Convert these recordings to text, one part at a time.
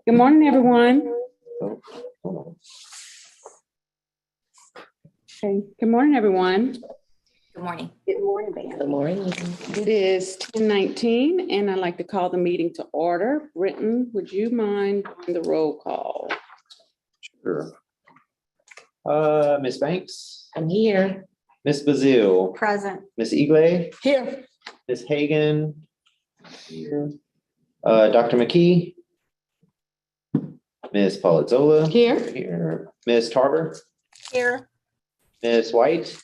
Good morning, everyone. Okay, good morning, everyone. Good morning. Good morning, Van. Good morning. It is 10:19, and I'd like to call the meeting to order. Britton, would you mind doing the roll call? Sure. Ms. Banks, I'm here. Ms. Bazile, Present. Ms. Eagley, Here. Ms. Hagan, here. Dr. McKee, Ms. Polizzola. Here. Ms. Tarver, Here. Ms. White.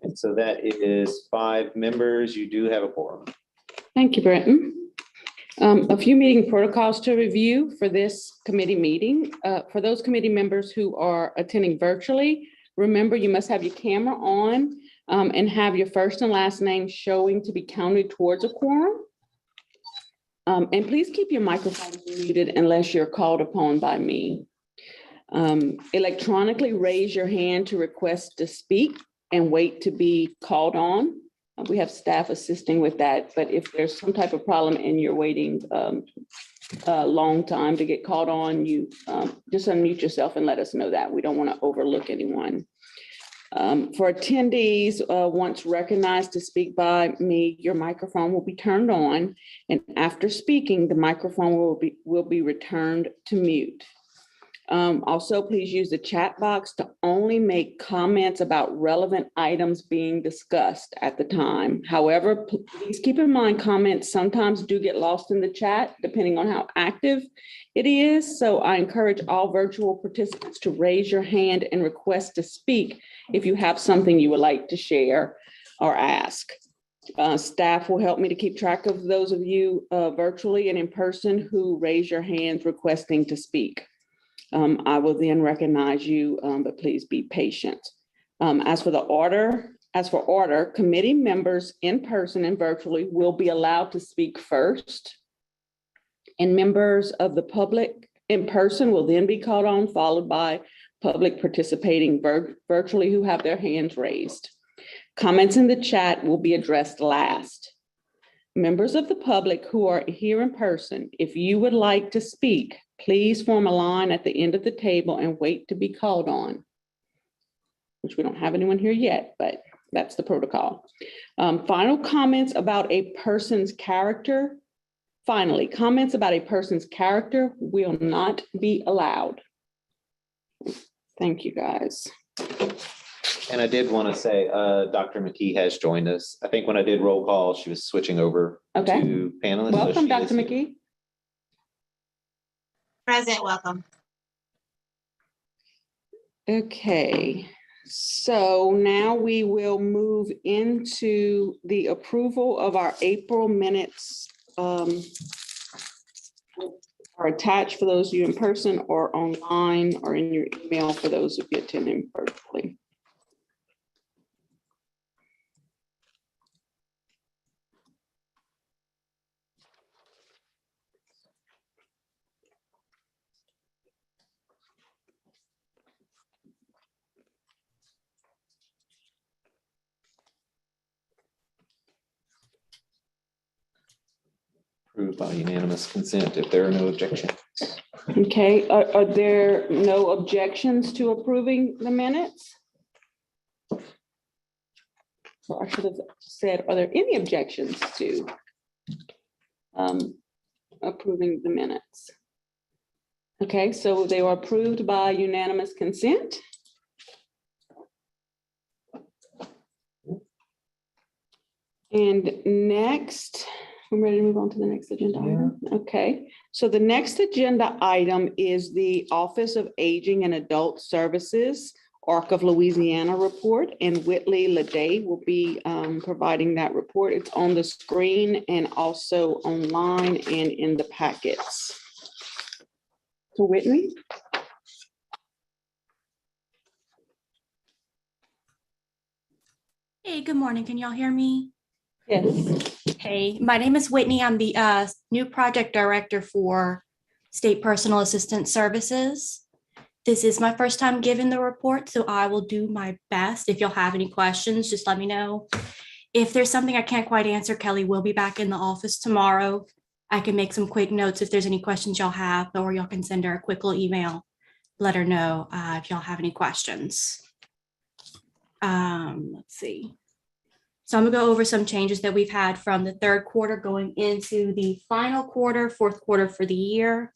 And so that is 5 members. You do have a quorum. Thank you, Britton. A few meeting protocols to review for this committee meeting. For those committee members who are attending virtually, remember you must have your camera on and have your first and last name showing to be counted towards a quorum. And please keep your microphone muted unless you're called upon by me. Electronically raise your hand to request to speak and wait to be called on. We have staff assisting with that, but if there's some type of problem and you're waiting a long time to get called on, you just unmute yourself and let us know that. We don't want to overlook anyone. For attendees, once recognized to speak by me, your microphone will be turned on, and after speaking, the microphone will be returned to mute. Also, please use the chat box to only make comments about relevant items being discussed at the time. However, please keep in mind comments sometimes do get lost in the chat depending on how active it is. So I encourage all virtual participants to raise your hand and request to speak if you have something you would like to share or ask. Staff will help me to keep track of those of you virtually and in person who raise your hands requesting to speak. I will then recognize you, but please be patient. As for order, committee members in person and virtually will be allowed to speak first. And members of the public in person will then be called on, followed by public participating virtually who have their hands raised. Comments in the chat will be addressed last. Members of the public who are here in person, if you would like to speak, please form a line at the end of the table and wait to be called on, which we don't have anyone here yet, but that's the protocol. Final comments about a person's character. Finally, comments about a person's character will not be allowed. Thank you, guys. And I did want to say, Dr. McKee has joined us. I think when I did roll call, she was switching over to panelists. Welcome, Dr. McKee. Present, welcome. Okay, so now we will move into the approval of our April minutes. Are attached for those of you in person or online or in your email for those of you attending virtually. Approved by unanimous consent if there are no objections. Okay, are there no objections to approving the minutes? Or I should have said, are there any objections to approving the minutes? Okay, so they were approved by unanimous consent. And next, I'm ready to move on to the next agenda item. Okay, so the next agenda item is the Office of Aging and Adult Services, ARC of Louisiana report, and Whitley Leday will be providing that report. It's on the screen and also online and in the packets. So Whitney. Hey, good morning. Can y'all hear me? Yes. Hey, my name is Whitney. I'm the new project director for State Personal Assistance Services. This is my first time giving the report, so I will do my best. If you'll have any questions, just let me know. If there's something I can't quite answer, Kelly will be back in the office tomorrow I can make some quick notes if there's any questions y'all have, or y'all can send her a quick little email. Let her know if y'all have any questions. Let's see. So I'm gonna go over some changes that we've had from the third quarter going into the final quarter, fourth quarter for the year.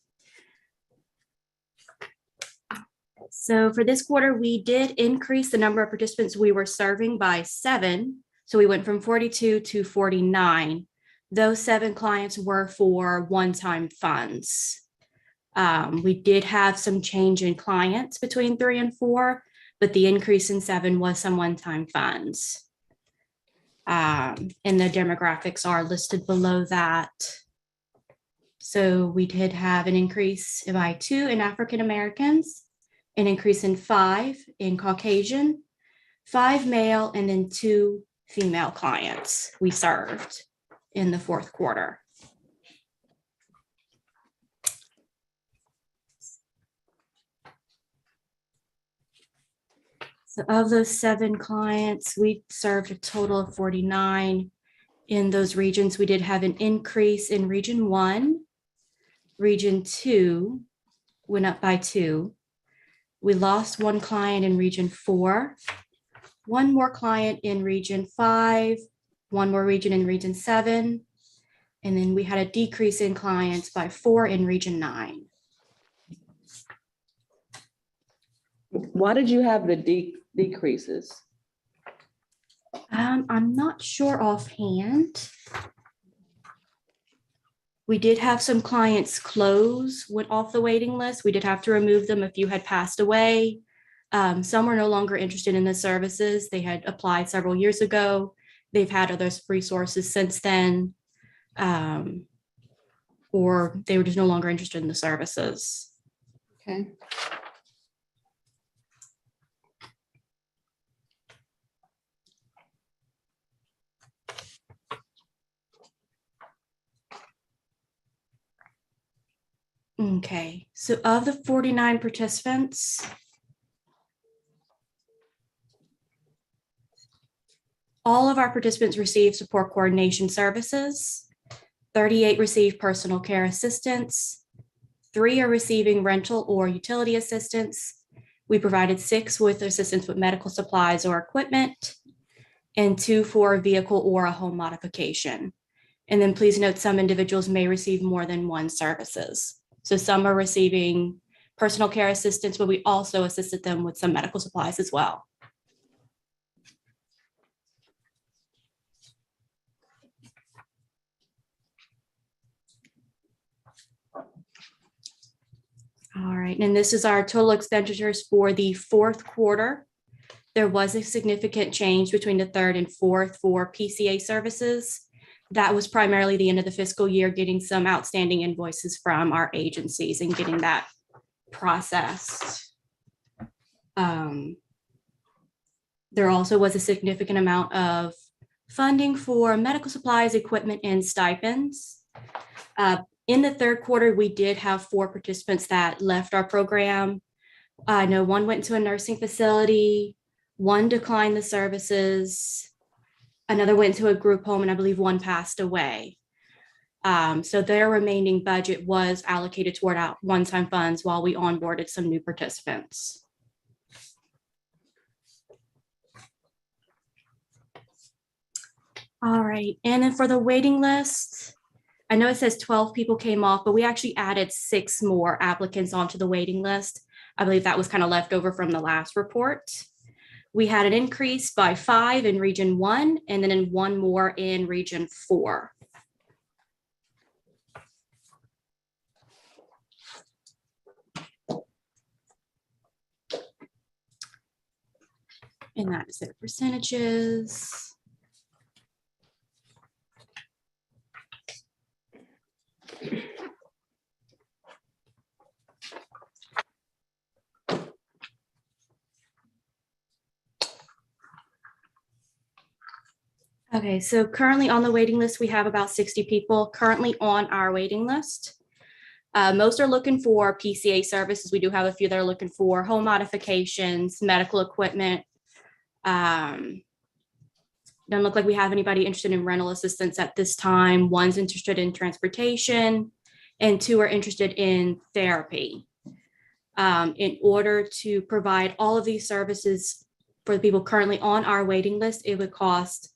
So for this quarter, we did increase the number of participants we were serving by 7. So we went from 42 to 49. Those 7 clients were for one-time funds. We did have some change in clients between 3 and 4, but the increase in 7 was some one-time funds. And the demographics are listed below that. So we did have an increase by 2 in African Americans, an increase in 5 in Caucasian, 5 male, and then 2 female clients we served in the fourth quarter. So of those 7 clients, we served a total of 49 in those regions. We did have an increase in region 1. Region 2 went up by 2. We lost 1 client in region 4, 1 more client in region 5, 1 more region in region 7, and then we had a decrease in clients by 4 in region 9. Why did you have the decreases? I'm not sure offhand. We did have some clients went off the waiting list. We did have to remove them. A few had passed away. Some were no longer interested in the services. They had applied several years ago. They've had other resources since then, or they were just no longer interested in the services. Okay. Okay, so of the 49 participants, all of our participants received support coordination services. 38 received personal care assistance. 3 are receiving rental or utility assistance. We provided 6 with assistance with medical supplies or equipment, and 2 for a vehicle or a home modification. And then please note some individuals may receive more than 1 services. So some are receiving personal care assistance, but we also assisted them with some medical supplies as well. All right, and this is our total expenditures for the fourth quarter. There was a significant change between the third and fourth for PCA services. That was primarily the end of the fiscal year, getting some outstanding invoices from our agencies and getting that processed. There also was a significant amount of funding for medical supplies, equipment, and stipends. In the third quarter, we did have 4 participants that left our program. I know 1 went to a nursing facility, 1 declined the services, another went to a group home, and I believe 1 passed away. So their remaining budget was allocated toward one-time funds while we onboarded some new participants. All right, and then for the waiting list, I know it says 12 people came off, but we actually added 6 more applicants onto the waiting list. I believe that was kind of left over from the last report. We had an increase by 5 in region 1, and then in 1 more in region 4. And that is their percentages. Okay, so currently on the waiting list, we have about 60 people currently on our waiting list. Most are looking for PCA services. We do have a few that are looking for home modifications, medical equipment, Doesn't look like we have anybody interested in rental assistance at this time. One's interested in transportation and two are interested in therapy. In order to provide all of these services for the people currently on our waiting list, it would cost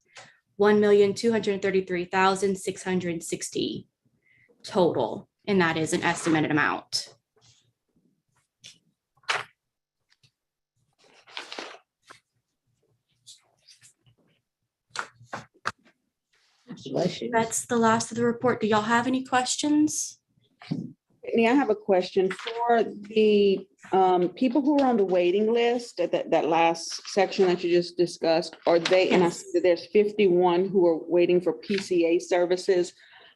$1,233,660 total, and that is an estimated amount. That's the last of the report. Do y'all have any questions? Whitney, I have a question for the people who are on the waiting list, that last section that you just discussed. Are they, and I see that there's 51 who are waiting for PCA services.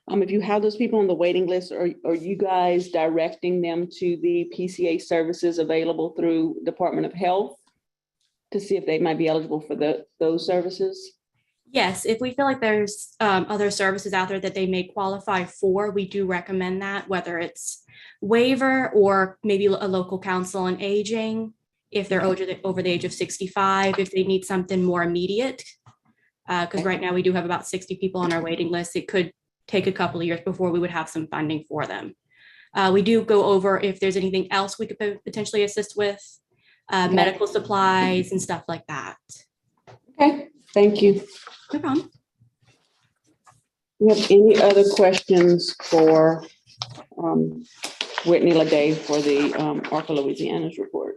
If you have those people on the waiting list, are you guys directing them to the PCA services available through Department of Health to see if they might be eligible for those services? Yes, if we feel like there's other services out there that they may qualify for, we do recommend that, whether it's waiver or maybe a local council on aging, if they're over the age of 65, if they need something more immediate. Because right now we do have about 60 people on our waiting list. It could take a couple of years before we would have some funding for them. We do go over if there's anything else we could potentially assist with, medical supplies and stuff like that. Okay, thank you. No problem. Do you have any other questions for Whitney Leday for the ARCA Louisiana's report?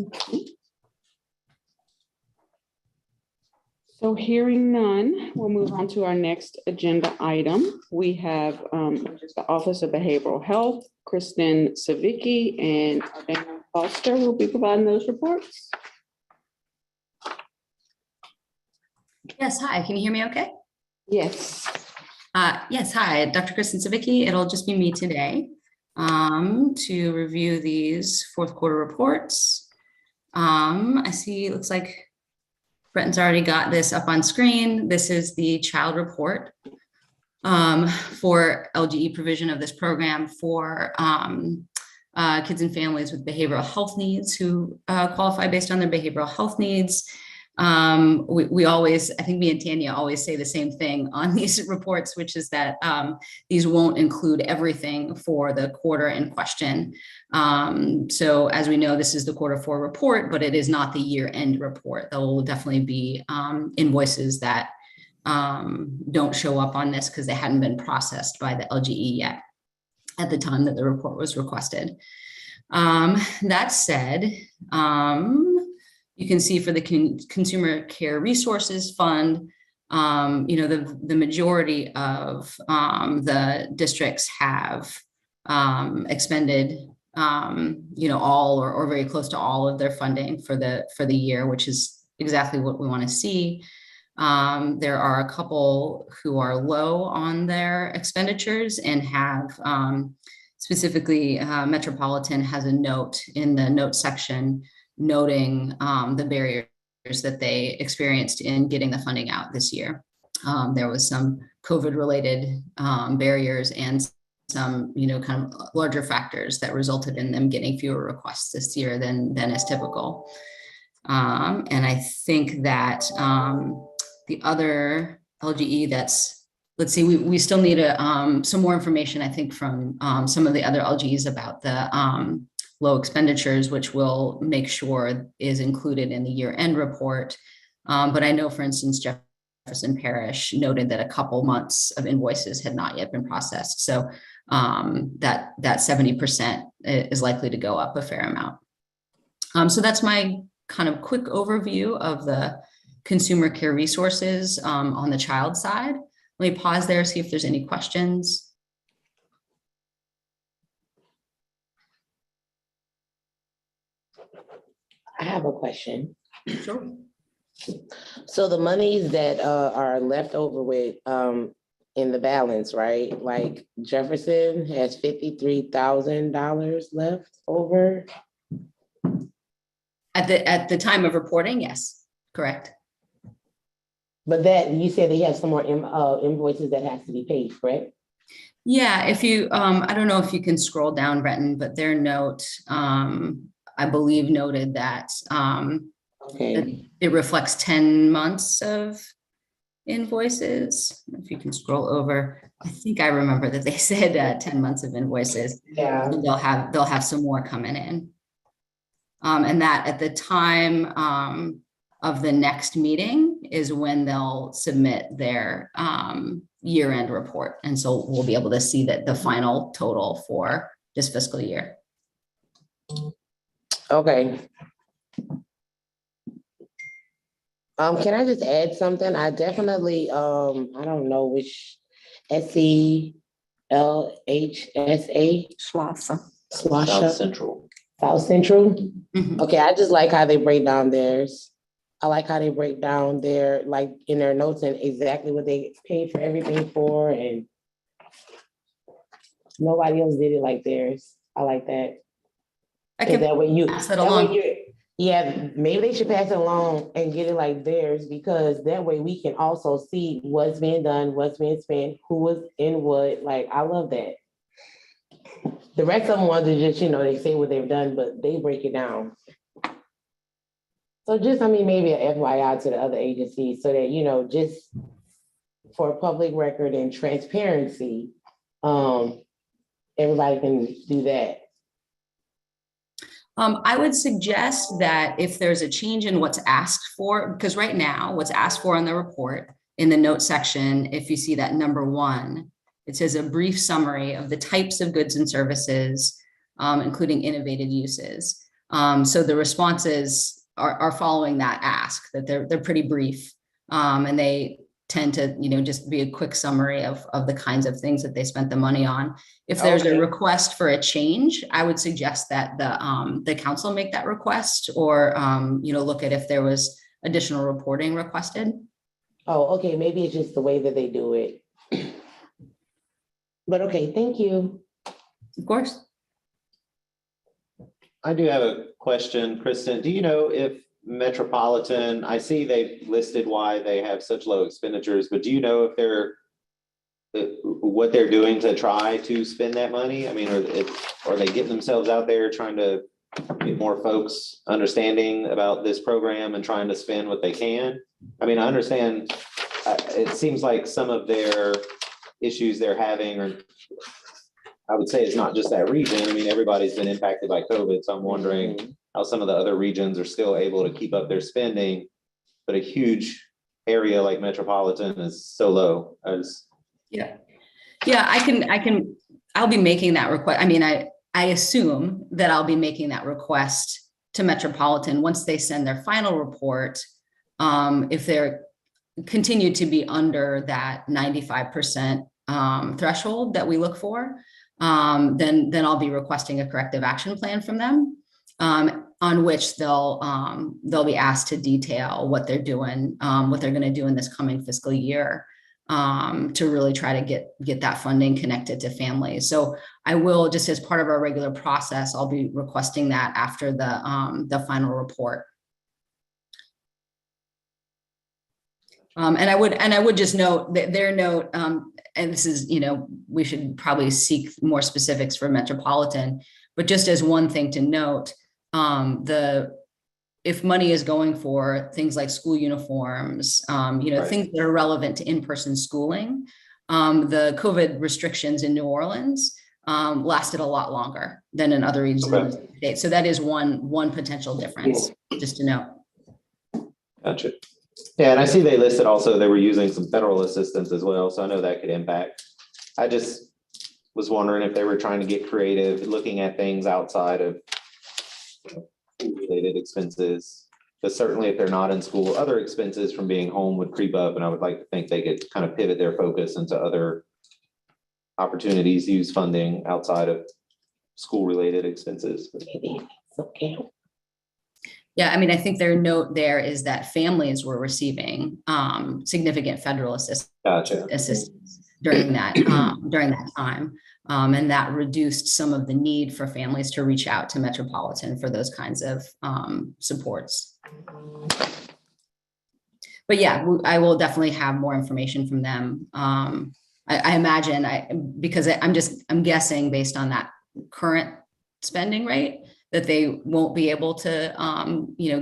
Okay. So hearing none, we'll move on to our next agenda item. We have just the Office of Behavioral Health, Kristen Savicki and Dana Foster will be providing those reports. Yes, hi, can you hear me okay? Yes. Yes, hi, Dr. Kristen Savicki. It'll just be me today to review these fourth quarter reports. I see, it looks like Bretton's already got this up on screen. This is the child report for LGE provision of this program for kids and families with behavioral health needs who qualify based on their behavioral health needs. We always, I think me and Tanya always say the same thing on these reports, which is that these won't include everything for the quarter in question. So as we know, this is the quarter four report, but it is not the year end report. There will definitely be invoices that don't show up on this because they hadn't been processed by the LGE yet at the time that the report was requested. That said, you can see for the Consumer Care Resources Fund, the majority of the districts have expended, all or very close to all of their funding for the year, which is exactly what we want to see. There are a couple who are low on their expenditures and have specifically Metropolitan has a note in the note section noting the barriers that they experienced in getting the funding out this year. There was some COVID related barriers and some, kind of larger factors that resulted in them getting fewer requests this year than is typical. And I think that the other LGE that's, let's see, we still need some more information, I think, from some of the other LGEs about the low expenditures, which we'll make sure is included in the year-end report. But I know, for instance, Jefferson Parish noted that a couple months of invoices had not yet been processed. So that 70% is likely to go up a fair amount. So that's my kind of quick overview of the Consumer Care Resources on the child side. Let me pause there, see if there's any questions. I have a question. Sure. So the monies that are left over with in the balance, right? Like Jefferson has $53,000 left over. At the time of reporting, yes, correct. But that you said they have some more invoices that has to be paid, correct? Yeah, if you, I don't know if you can scroll down, Bretton, but their note, I believe noted that Okay, It reflects 10 months of invoices. If you can scroll over, I think I remember that they said 10 months of invoices. yeah, And they'll have some more coming in. And that at the time of the next meeting is when they'll submit their year-end report. And so we'll be able to see that the final total for this fiscal year. okay. Can I just add something? I definitely, I don't know which SELHSA. Schlosser. South Slosha, Central. South Central. Mhm. Okay, I just like how they break down theirs. I like how they break down their, like, in their notes and exactly what they paid for everything for, and nobody else did it like theirs. I like that. I 'Cause can that way you, pass that that way along. you, yeah, maybe they should pass it along and get it like theirs, because that way we can also see what's being done, what's being spent, who was in what, like, I love that. The rest of them ones are just, they say what they've done, but they break it down. So just, I mean, maybe a FYI to the other agencies so that, just for public record and transparency, everybody can do that. I would suggest that if there's a change in what's asked for, because right now what's asked for in the report in the note section, if you see that number 1, it says a brief summary of the types of goods and services, including innovative uses. So the responses are following that ask, that they're pretty brief, and they tend to, just be a quick summary of the kinds of things that they spent the money on. If there's Okay. a request for a change, I would suggest that the council make that request, or look at if there was additional reporting requested. Oh, okay, maybe it's just the way that they do it. But okay, thank you. Of course. I do have a question, Kristen. Do you know if Metropolitan, I see they've listed why they have such low expenditures, but do you know if what they're doing to try to spend that money? I mean, are they getting themselves out there trying to get more folks understanding about this program and trying to spend what they can? I mean, I understand, it seems like some of their issues they're having, or I would say it's not just that region. I mean, everybody's been impacted by COVID. So I'm wondering how some of the other regions are still able to keep up their spending, but a huge area like Metropolitan is so low. Yeah, I'll be making that request. I mean, I assume that I'll be making that request to Metropolitan once they send their final report. If they're continue to be under that 95% threshold that we look for, then I'll be requesting a corrective action plan from them, on which they'll be asked to detail what they're doing, what they're going to do in this coming fiscal year, to really try to get that funding connected to families. So I will, just as part of our regular process, I'll be requesting that after the final report. And I would just note that their note, and this is, we should probably seek more specifics for Metropolitan, but just as one thing to note, if money is going for things like school uniforms, Right. things that are relevant to in-person schooling, the COVID restrictions in New Orleans lasted a lot longer than in other regions of the state. So that is one potential difference, just to note. Gotcha. Yeah, and I see they listed also they were using some federal assistance as well, so I know that could impact. I just was wondering if they were trying to get creative, looking at things outside of related expenses. But certainly if they're not in school, other expenses from being home would creep up, and I would like to think they could kind of pivot their focus into other opportunities, use funding outside of school-related expenses. Maybe it's okay. Yeah, I mean, I think their note there is that families were receiving significant federal assistance Gotcha. during that time, and that reduced some of the need for families to reach out to Metropolitan for those kinds of supports. But yeah, I will definitely have more information from them. I imagine because I'm guessing based on that current spending rate, that they won't be able to,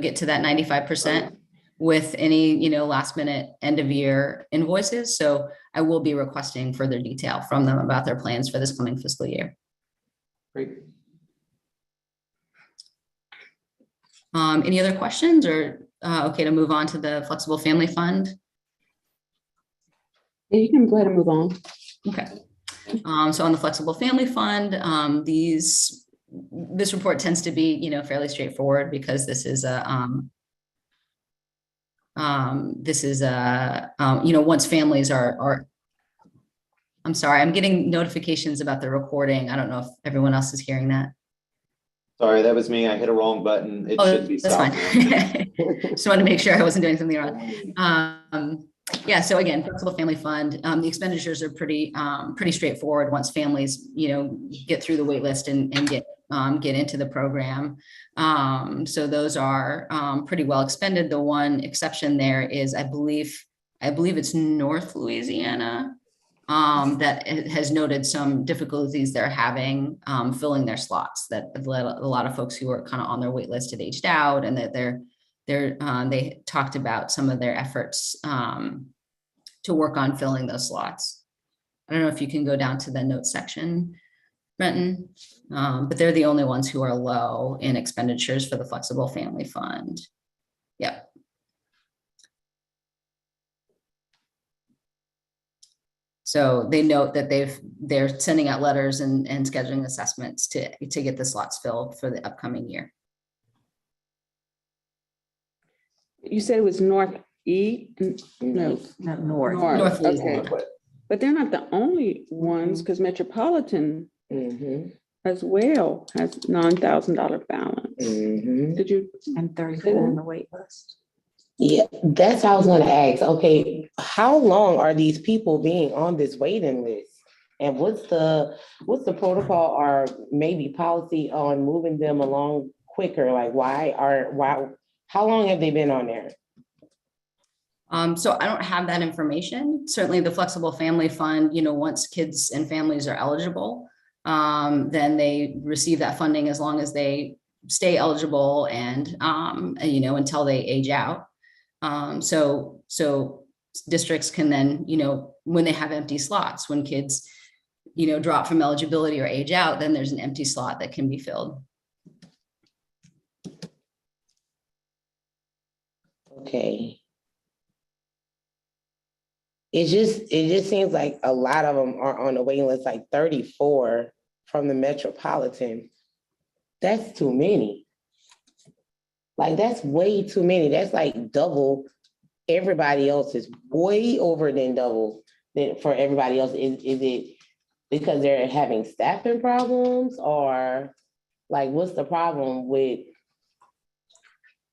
get to that 95% with any, last minute end of year invoices. So I will be requesting further detail from them about their plans for this coming fiscal year. Great. Any other questions or okay to move on to the flexible family fund? Yeah, you can go ahead and move on. Okay. So on the flexible family fund, this report tends to be, fairly straightforward because this is once families are, I'm sorry, I'm getting notifications about the recording. I don't know if everyone else is hearing that. Sorry, that was me. I hit a wrong button. It Oh, should be that's stopped fine. now. Just wanted to make sure I wasn't doing something wrong. Yeah, so again, flexible family fund, the expenditures are pretty straightforward once families, get through the wait list and get into the program. So those are pretty well expended. The one exception there is, I believe it's North Louisiana, that has noted some difficulties they're having filling their slots, that a lot of folks who are kind of on their wait list had aged out, and that they talked about some of their efforts to work on filling those slots. I don't know if you can go down to the notes section, Brenton, but they're the only ones who are low in expenditures for the flexible family fund. Yep. So they note that they're sending out letters and scheduling assessments to get the slots filled for the upcoming year. You said it was North E? No. Not north. North Okay. Louisiana. But they're not the only ones, because Metropolitan Mhm, as well has $9,000 balance. mhm. Did you? And 34 on the wait list. Yeah, that's how I was gonna ask. Okay, how long are these people being on this waiting list? And what's the protocol or maybe policy on moving them along quicker? Like how long have they been on there? So I don't have that information. Certainly the flexible family fund, once kids and families are eligible, then they receive that funding as long as they stay eligible and, until they age out. So districts can then, when they have empty slots, when kids, drop from eligibility or age out, then there's an empty slot that can be filled. Okay. It just seems like a lot of them are on the waiting list, like 34 from the Metropolitan. That's too many. Like, that's way too many. That's like double everybody else, is way over than double than for everybody else. Is it because they're having staffing problems, or like what's the problem with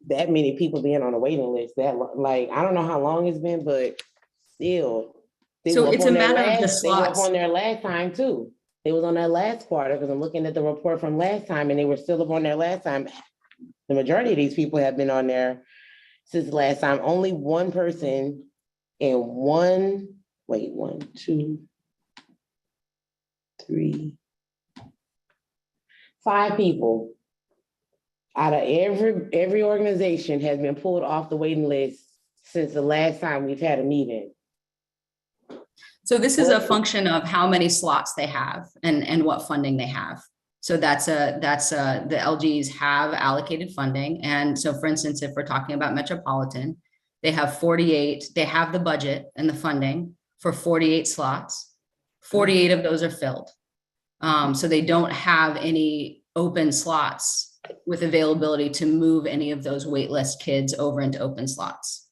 that many people being on a waiting list? That, like, I don't know how long it's been, but still. So it's a matter of the They were slots. up on there last time too. They was on that last quarter, because I'm looking at the report from last time and they were still up on there last time. The majority of these people have been on there since last time. Only one person and 1, 2, 3, 5 people out of every organization has been pulled off the waiting list since the last time we've had a meeting. So this is a function of how many slots they have and what funding they have. So the LGs have allocated funding. And so, for instance, if we're talking about Metropolitan, they have 48, they have the budget and the funding for 48 slots. 48 of those are filled. So they don't have any open slots with availability to move any of those waitlist kids over into open slots.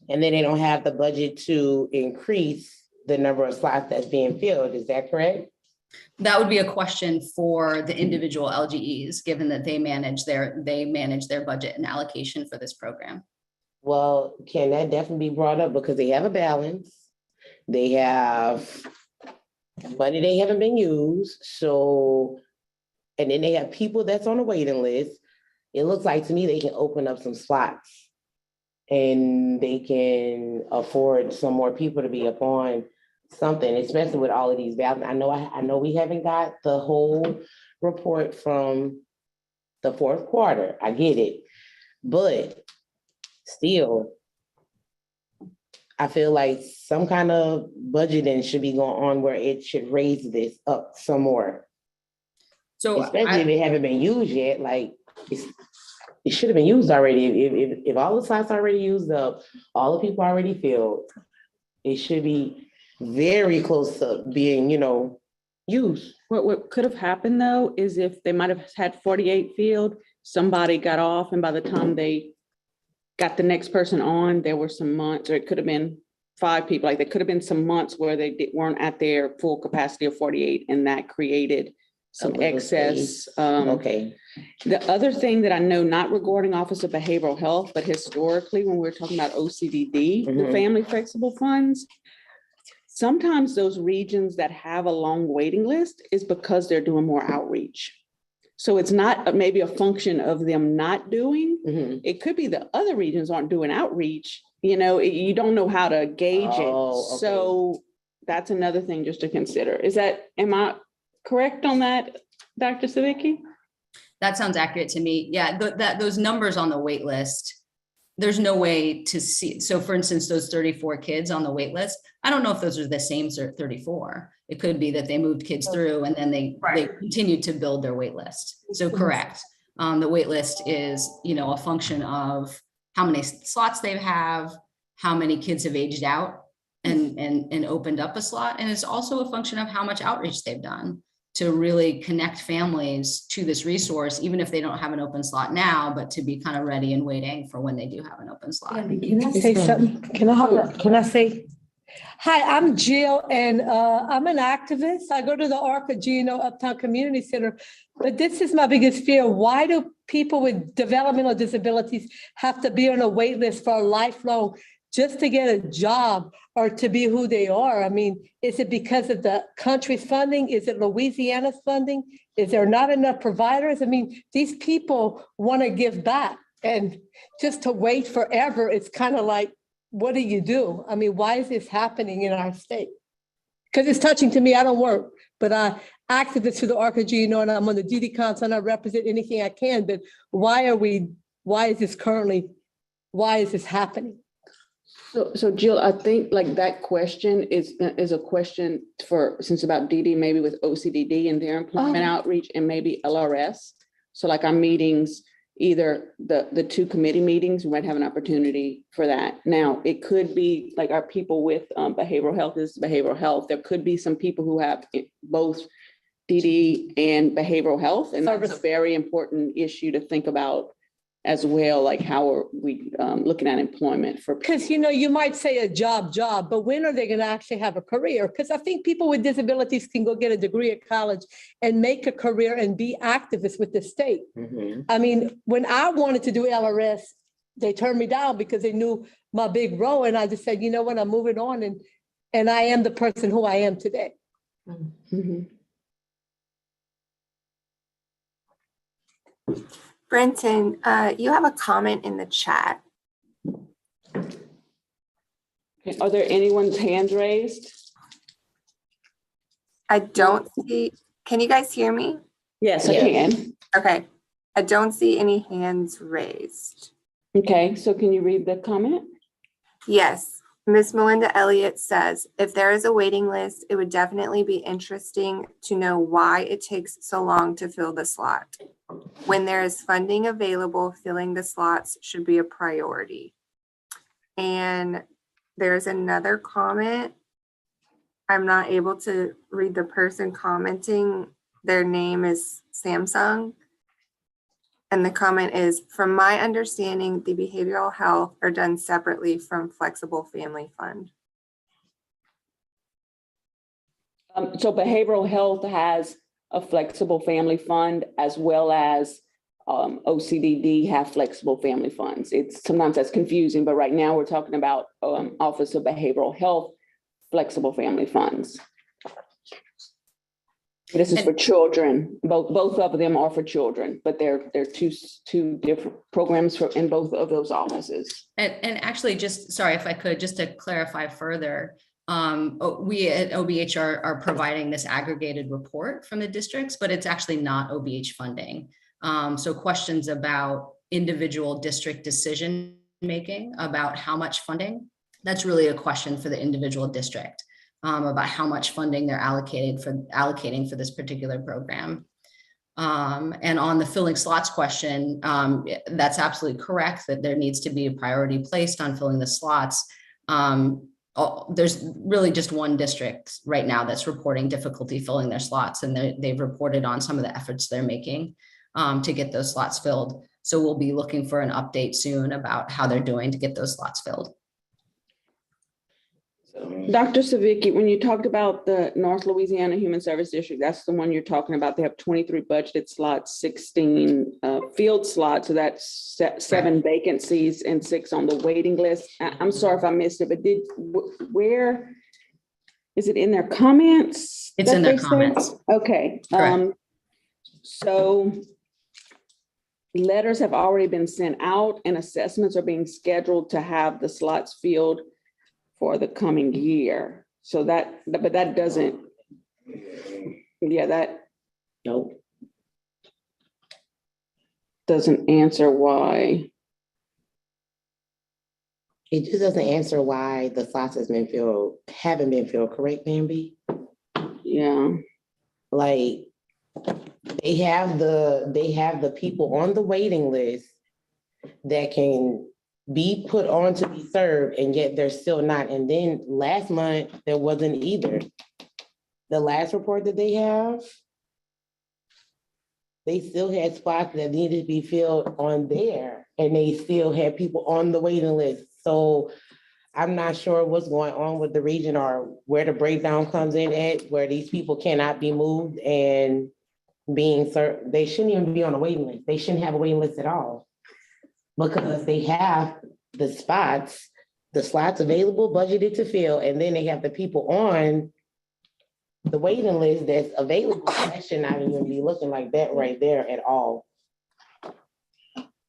And then they don't have the budget to increase the number of slots that's being filled. Is that correct? That would be a question for the individual LGEs, given that they manage their budget and allocation for this program. Well, can that definitely be brought up, because they have a balance. They have money they haven't been used. So, and then they have people that's on the waiting list. It looks like to me they can open up some slots and they can afford some more people to be up on something, especially with all of these values. I know we haven't got the whole report from the fourth quarter. I get it. But still, I feel like some kind of budgeting should be going on where it should raise this up some more. So Especially if it haven't been used yet, like it should have been used already. If all the slots already used up, all the people already filled, it should be very close to being, used. What could have happened though, is if they might have had 48 field, somebody got off and by the time they got the next person on, there were some months, or it could have been 5 people, like there could have been some months where they weren't at their full capacity of 48 and that created some little excess. Okay. The other thing that I know, not regarding Office of Behavioral Health, but historically, when we're talking about OCDD, the Mhm. Family Flexible Funds, sometimes those regions that have a long waiting list is because they're doing more outreach. So it's not maybe a function of them not doing. Mhm. It could be the other regions aren't doing outreach. You don't know how to gauge it. Oh, okay. So that's another thing just to consider. Am I correct on that, Dr. Savicki? that sounds accurate to me. Yeah, those numbers on the wait list, there's no way to see. So for instance, those 34 kids on the wait list, I don't know if those are the same 34. It could be that they moved kids through and then they continued to build their wait list. So correct. The wait list is, a function of how many slots they have, how many kids have aged out and opened up a slot. And it's also a function of how much outreach they've done to really connect families to this resource, even if they don't have an open slot now, but to be kind of ready and waiting for when they do have an open slot. Can I say something? Can I say? Hi, I'm Jill, and I'm an activist. I go to the ARCA GNO Uptown Community Center, but this is my biggest fear. Why do people with developmental disabilities have to be on a wait list for a lifelong just to get a job or to be who they are? I mean, is it because of the country's funding? Is it Louisiana's funding? Is there not enough providers? I mean, these people want to give back, and just to wait forever, it's kind of like, what do you do? I mean, why is this happening in our state? Because it's touching to me. I don't work, but I activist for the ARCA GNO, and I'm on the DD Council, and I represent anything I can. But why is this happening? So Jill, I think like that question is a question since about DD, maybe with OCDD and their employment outreach and maybe LRS. So like our meetings, either the 2 committee meetings, we might have an opportunity for that. Now, it could be like our people with behavioral health is behavioral health. There could be some people who have both DD and behavioral health. And that's a very important issue to think about as well, like how are we looking at employment for. Because, you might say a job, but when are they going to actually have a career? Because I think people with disabilities can go get a degree at college and make a career and be activists with the state. Mhm. I mean, when I wanted to do LRS, they turned me down because they knew my big role. And I just said, you know what, I'm moving on. And I am the person who I am today. Mhm. Brenton, you have a comment in the chat. Okay, are there anyone's hands raised? I don't see, can you guys hear me? Yes, I can. Okay, I don't see any hands raised. Okay, so can you read the comment? Yes, Miss Melinda Elliott says, if there is a waiting list, it would definitely be interesting to know why it takes so long to fill the slot. When there is funding available, filling the slots should be a priority. And there's another comment. I'm not able to read the person commenting. Their name is Samsung. And the comment is, from my understanding, the behavioral health are done separately from Flexible Family Fund. So behavioral health has a flexible family fund as well as OCDD have flexible family funds. Sometimes that's confusing, but right now we're talking about Office of Behavioral Health flexible family funds. This is for children. Both of them are for children, but they're two different programs in both of those offices. And actually, sorry if I could, just to clarify further, we at OBH are providing this aggregated report from the districts, but it's actually not OBH funding. So questions about individual district decision-making about how much funding, that's really a question for the individual district, about how much funding they're allocating for this particular program. And on the filling slots question, that's absolutely correct that there needs to be a priority placed on filling the slots. There's really just one district right now that's reporting difficulty filling their slots, and they've reported on some of the efforts they're making to get those slots filled. So we'll be looking for an update soon about how they're doing to get those slots filled. Dr. Savicki, when you talked about the North Louisiana Human Service District, that's the one you're talking about. They have 23 budgeted slots, 16 field slots. So that's 7 vacancies and 6 on the waiting list. I'm sorry if I missed it, but where is it in their comments? It's in their comments. Okay. Correct. So letters have already been sent out and assessments are being scheduled to have the slots filled for the coming year. So but that doesn't, Nope. doesn't answer why. It just doesn't answer why the slots haven't been filled, correct, Bambi? Yeah. Like, they have the people on the waiting list that can be put on to be served, and yet they're still not. And then last month, there wasn't either. The last report that they have, they still had spots that needed to be filled on there, and they still had people on the waiting list. So I'm not sure what's going on with the region or where the breakdown comes in at, where these people cannot be moved and being served. They shouldn't even be on a waiting list. They shouldn't have a waiting list at all, because they have the slots available, budgeted to fill, and then they have the people on the waiting list that's available. That should not even be looking like that right there at all.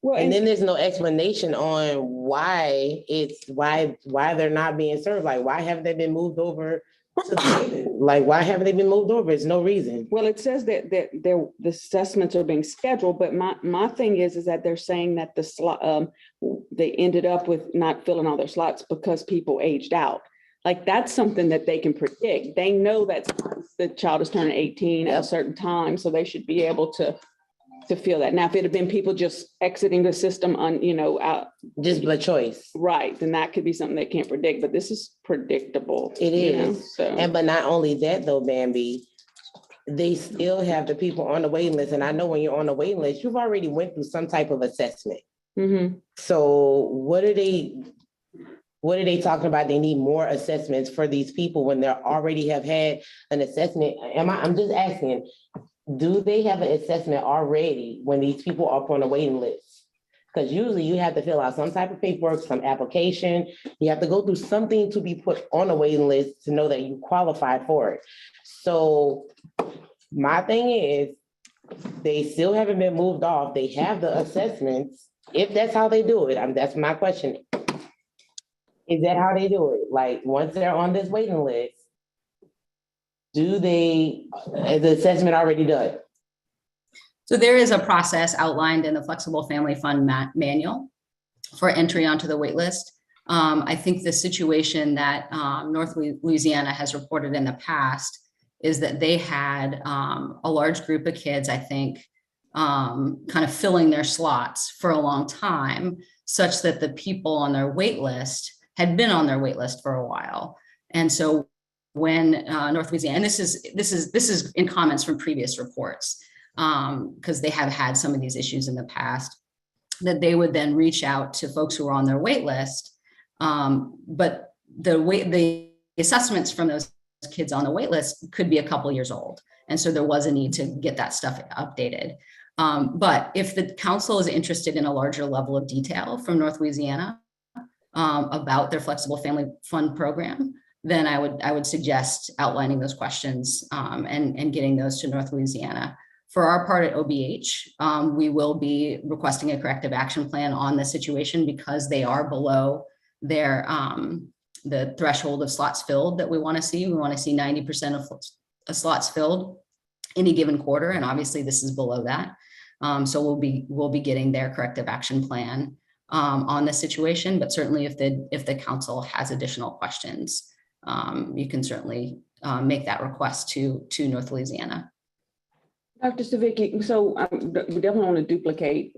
Well, And then there's no explanation on why they're not being served. Like, why haven't they been moved over to why haven't they been moved over? It's no reason. well, it says that the assessments are being scheduled, but my thing is that they're saying that the slot, they ended up with not filling all their slots because people aged out. Like, that's something that they can predict. They know that the child is turning 18 at a certain time, so they should be able to feel that. Now, if it had been people just exiting the system out. Just by choice. Right, then that could be something they can't predict, but this is predictable. It is. So. But not only that though, Bambi, they still have the people on the waiting list. And I know when you're on the waiting list, you've already went through some type of assessment. Mm-hmm. So what are they talking about? They need more assessments for these people when they already have had an assessment. I'm just asking, do they have an assessment already when these people are on a waiting list? Because usually you have to fill out some type of paperwork, some application. You have to go through something to be put on a waiting list to know that you qualified for it. So my thing is, they still haven't been moved off. They have the assessments. If that's how they do it, that's my question. Is that how they do it? Like, once they're on this waiting list, is the assessment already done? So there is a process outlined in the Flexible Family Fund manual for entry onto the wait list. I think the situation that North Louisiana has reported in the past is that they had a large group of kids, I think, kind of filling their slots for a long time, such that the people on their wait list had been on their wait list for a while. And so when North Louisiana, and this is in comments from previous reports, because they have had some of these issues in the past, that they would then reach out to folks who are on their wait list. But the assessments from those kids on the wait list could be a couple years old. And so there was a need to get that stuff updated. But if the council is interested in a larger level of detail from North Louisiana about their Flexible Family Fund program, then I would suggest outlining those questions and getting those to North Louisiana. For our part at OBH, we will be requesting a corrective action plan on the situation because they are below their the threshold of slots filled that we want to see. We want to see 90% of slots filled any given quarter, and obviously this is below that. So we'll be getting their corrective action plan on the situation, but certainly if the council has additional questions, you can certainly make that request to North Louisiana. Dr. Savicki, so we definitely want to duplicate,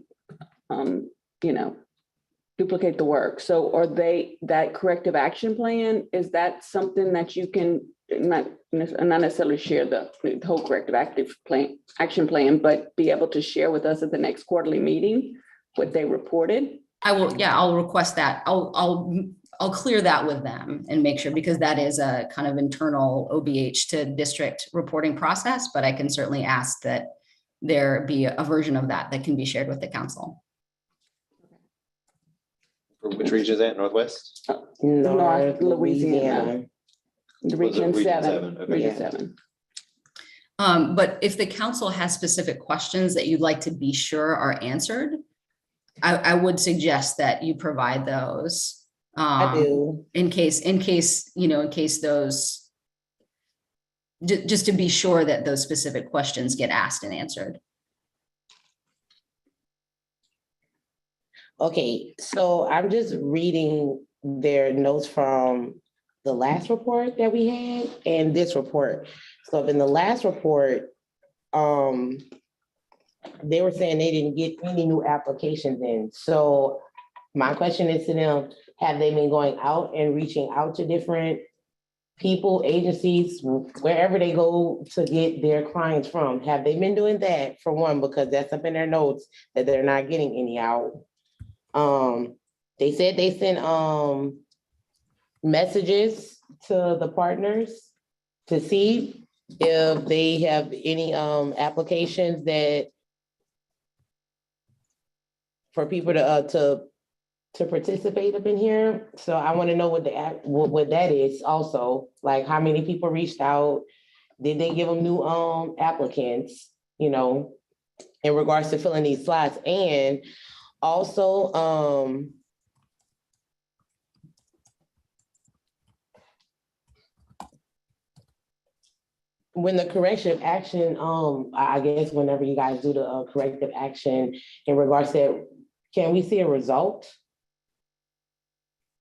duplicate the work. So are that corrective action plan, is that something that you can not necessarily share the whole corrective action plan, but be able to share with us at the next quarterly meeting what they reported? I will, yeah, I'll request that. I'll clear that with them and make sure, because that is a kind of internal OBH to district reporting process, but I can certainly ask that there be a version of that can be shared with the council. For which region is that, Northwest? North Louisiana. Region Region 7. Okay. Region Yeah. 7. But if the council has specific questions that you'd like to be sure are answered, I would suggest that you provide those. I do. In case those, just to be sure that those specific questions get asked and answered. Okay, so I'm just reading their notes from the last report that we had and this report. So in the last report, they were saying they didn't get any new applications in. So my question is to them, have they been going out and reaching out to different people, agencies, wherever they go to get their clients from? Have they been doing that, for one, because that's up in their notes that they're not getting any out? They said they sent messages to the partners to see if they have any applications that for people to participate up in here. So I want to know what that is also, like how many people reached out, did they give them new applicants, in regards to filling these slots, and also when the corrective action, I guess whenever you guys do the corrective action in regards to, can we see a result?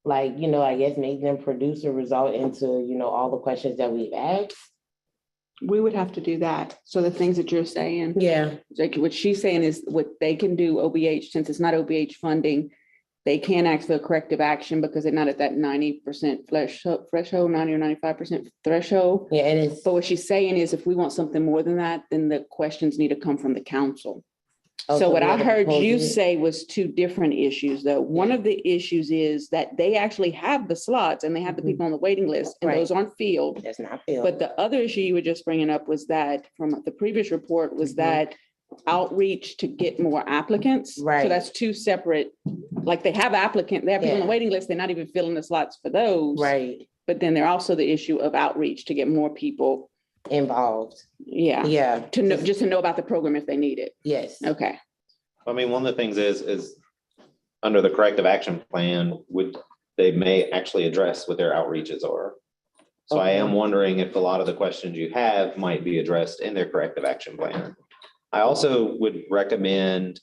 Like, I guess make them produce a result into, all the questions that we've asked. We would have to do that. So the things that you're saying, Yeah. like what she's saying is what they can do OBH, since it's not OBH funding, they can ask for corrective action because they're not at that 90% threshold, 90 or 95% threshold. Yeah, and it's, But what she's saying is if we want something more than that, then the questions need to come from the council. So what I heard you say was two different issues, though. One of the issues is that they actually have the slots and they have the people on the waiting list, and those aren't filled. that's not filled. But the other issue you were just bringing up was that from the previous report was that outreach to get more applicants. So Right. that's two separate, like they have people on the Yeah. waiting list, they're not even filling the slots for those. Right, But then there's also the issue of outreach to get more people, involved. yeah, Yeah. to know, just to know about the program if they need it. Yes. Okay. I mean, one of the things is under the corrective action plan, they may actually address what their outreaches are. So I am wondering if a lot of the questions you have might be addressed in their corrective action plan. I also would recommend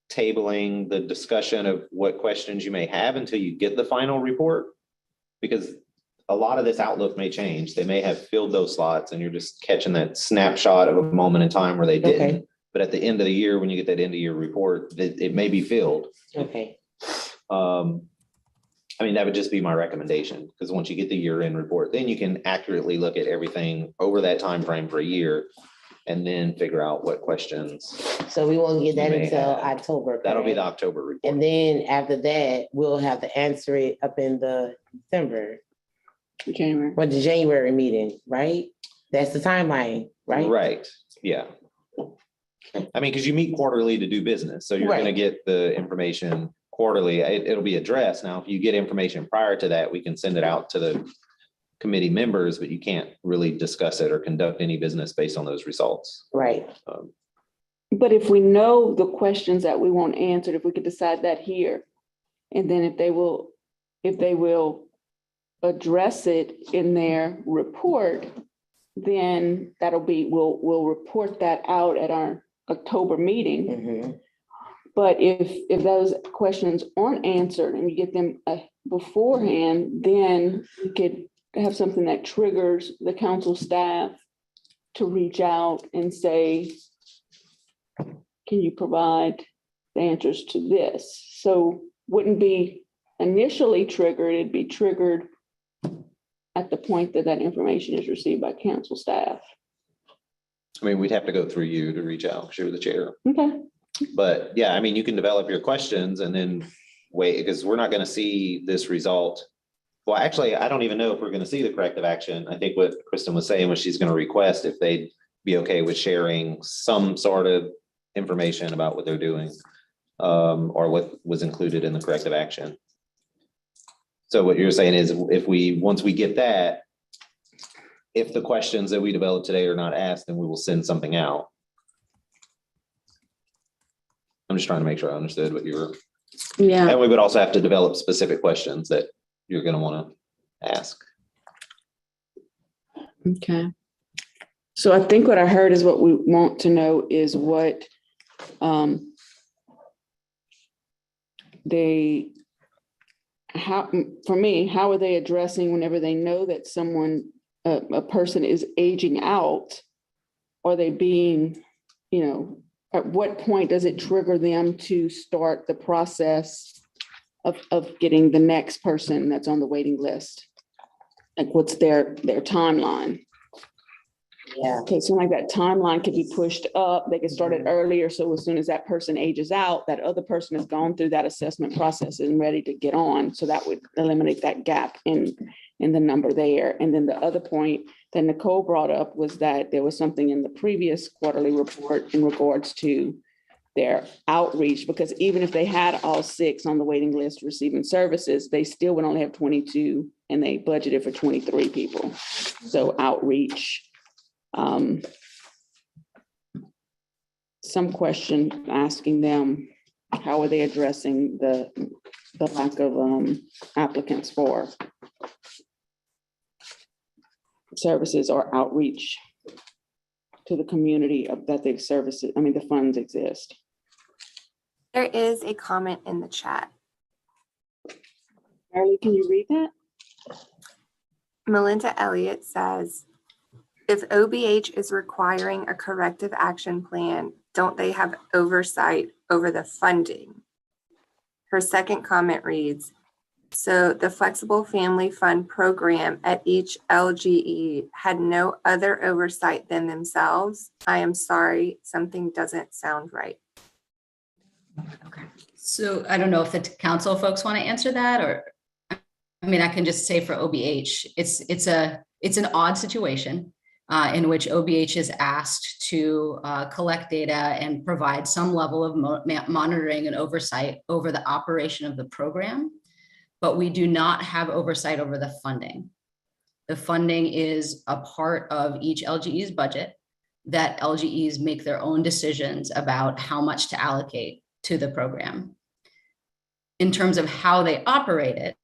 tabling the discussion of what questions you may have until you get the final report, because a lot of this outlook may change. They may have filled those slots and you're just catching that snapshot of a moment in time where they didn't. Okay. But at the end of the year, when you get that end of year report, it may be filled. Okay. I mean, that would just be my recommendation, because once you get the year-end report, then you can accurately look at everything over that time frame for a year and then figure out what questions. So we won't get that You may until have. October. That'll be the correct? October report. And then after that, we'll have to answer it up in the December January. or the January meeting, right? That's the timeline, right? Right, yeah. I mean, because you meet quarterly to do business, so you're gonna Right. get the information quarterly. It'll be addressed. Now, if you get information prior to that, we can send it out to the committee members, but you can't really discuss it or conduct any business based on those results. Right. But if we know the questions that we want answered, if we could decide that here, and then if they will address it in their report, then we'll report that out at our October meeting. Mhm. But if those questions aren't answered and you get them beforehand, then you could have something that triggers the council staff to reach out and say, can you provide the answers to this? So wouldn't be initially triggered, it'd be triggered at the point that that information is received by council staff. I mean, we'd have to go through you to reach out, because you're the chair. Okay. But yeah, I mean, you can develop your questions and then wait, because we're not gonna see this result. Well, actually, I don't even know if we're gonna see the corrective action. I think what Kristen was saying was she's gonna request if they'd be okay with sharing some sort of information about what they're doing, or what was included in the corrective action. So what you're saying is once we get that, if the questions that we develop today are not asked, then we will send something out. I'm just trying to make sure I understood what you were, Yeah. and we would also have to develop specific questions that you're gonna wanna ask. Okay. So I think what I heard is what we want to know is what for me, how are they addressing whenever they know that someone, a person is aging out? Are they being, at what point does it trigger them to start the process of getting the next person that's on the waiting list? Like, what's their timeline? Yeah. Okay, so like that timeline could be pushed up, they could start it earlier, so as soon as that person ages out, that other person has gone through that assessment process and ready to get on, so that would eliminate that gap in the number there. And then the other point that Nicole brought up was that there was something in the previous quarterly report in regards to their outreach, because even if they had all 6 on the waiting list receiving services, they still would only have 22, and they budgeted for 23 people. So outreach. Some question asking them, how are they addressing the lack of applicants for services or outreach to the community of that they've services, I mean, the funds exist. There is a comment in the chat. Marley, can you read that? Melinda Elliott says, if OBH is requiring a corrective action plan, don't they have oversight over the funding? Her second comment reads, so the Flexible Family Fund program at each LGE had no other oversight than themselves. I am sorry, something doesn't sound right. Okay. So I don't know if the council folks want to answer that, or, I mean, I can just say for OBH, it's an odd situation in which OBH is asked to collect data and provide some level of monitoring and oversight over the operation of the program, but we do not have oversight over the funding. The funding is a part of each LGE's budget that LGEs make their own decisions about how much to allocate to the program. In terms of how they operate it,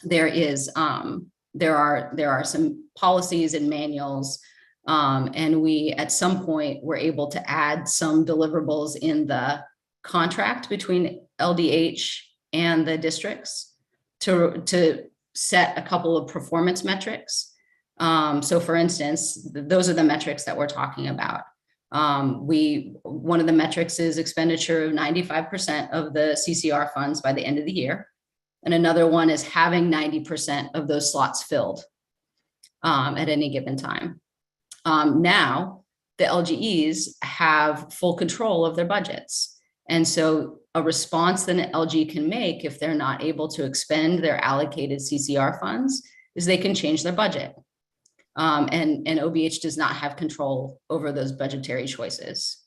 there are some policies and manuals, and we at some point were able to add some deliverables in the contract between LDH and the districts to set a couple of performance metrics. So for instance, those are the metrics that we're talking about. One of the metrics is expenditure of 95% of the CCR funds by the end of the year. And another one is having 90% of those slots filled at any given time. Now, the LGEs have full control of their budgets. And so a response that an LG can make if they're not able to expend their allocated CCR funds is they can change their budget. And OBH does not have control over those budgetary choices.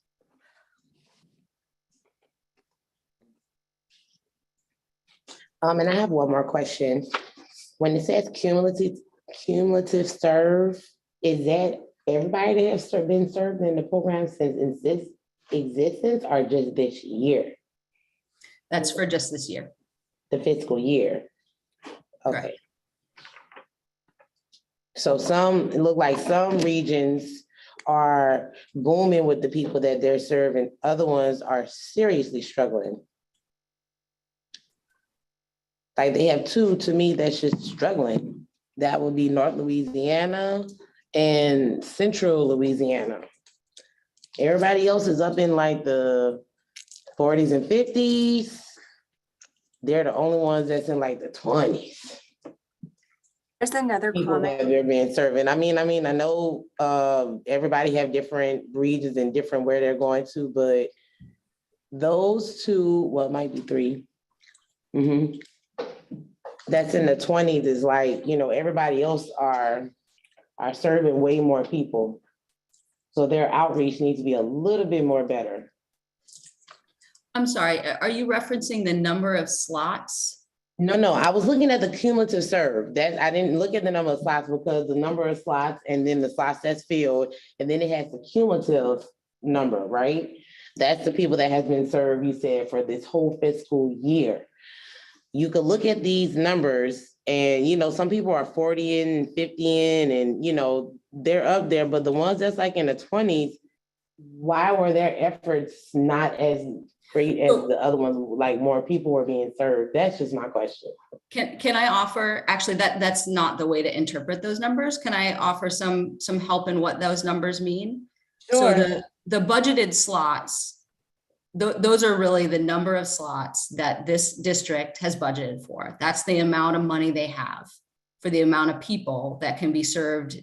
And I have one more question. When it says cumulative serve, is that everybody that has been served in the program since existence, or just this year? That's for just this year. The fiscal year? Okay. Right. So it look like some regions are booming with the people that they're serving. Other ones are seriously struggling. Like they have two, to me, that's just struggling. That would be North Louisiana and Central Louisiana. Everybody else is up in like the 40s and 50s. They're the only ones that's in like the 20s. There's another People comment. that they're being serving. I know everybody have different regions and different where they're going to, but those two, well, it might be three. That's in the 20s is like, everybody else are serving way more people. So their outreach needs to be a little bit more better. I'm sorry, are you referencing the number of slots? No, I was looking at the cumulative serve. That I didn't look at the number of slots because the number of slots and then the slots that's filled, and then it has the cumulative number, right? That's the people that has been served, you said, for this whole fiscal year. You could look at these numbers and, some people are 40 and 50 in and, they're up there, but the ones that's like in the 20s, why were their efforts not as great as the other ones, like more people were being served? That's just my question. Can I offer, actually, that's not the way to interpret those numbers. Can I offer some help in what those numbers mean? Sure. So the budgeted slots, those are really the number of slots that this district has budgeted for. That's the amount of money they have for the amount of people that can be served,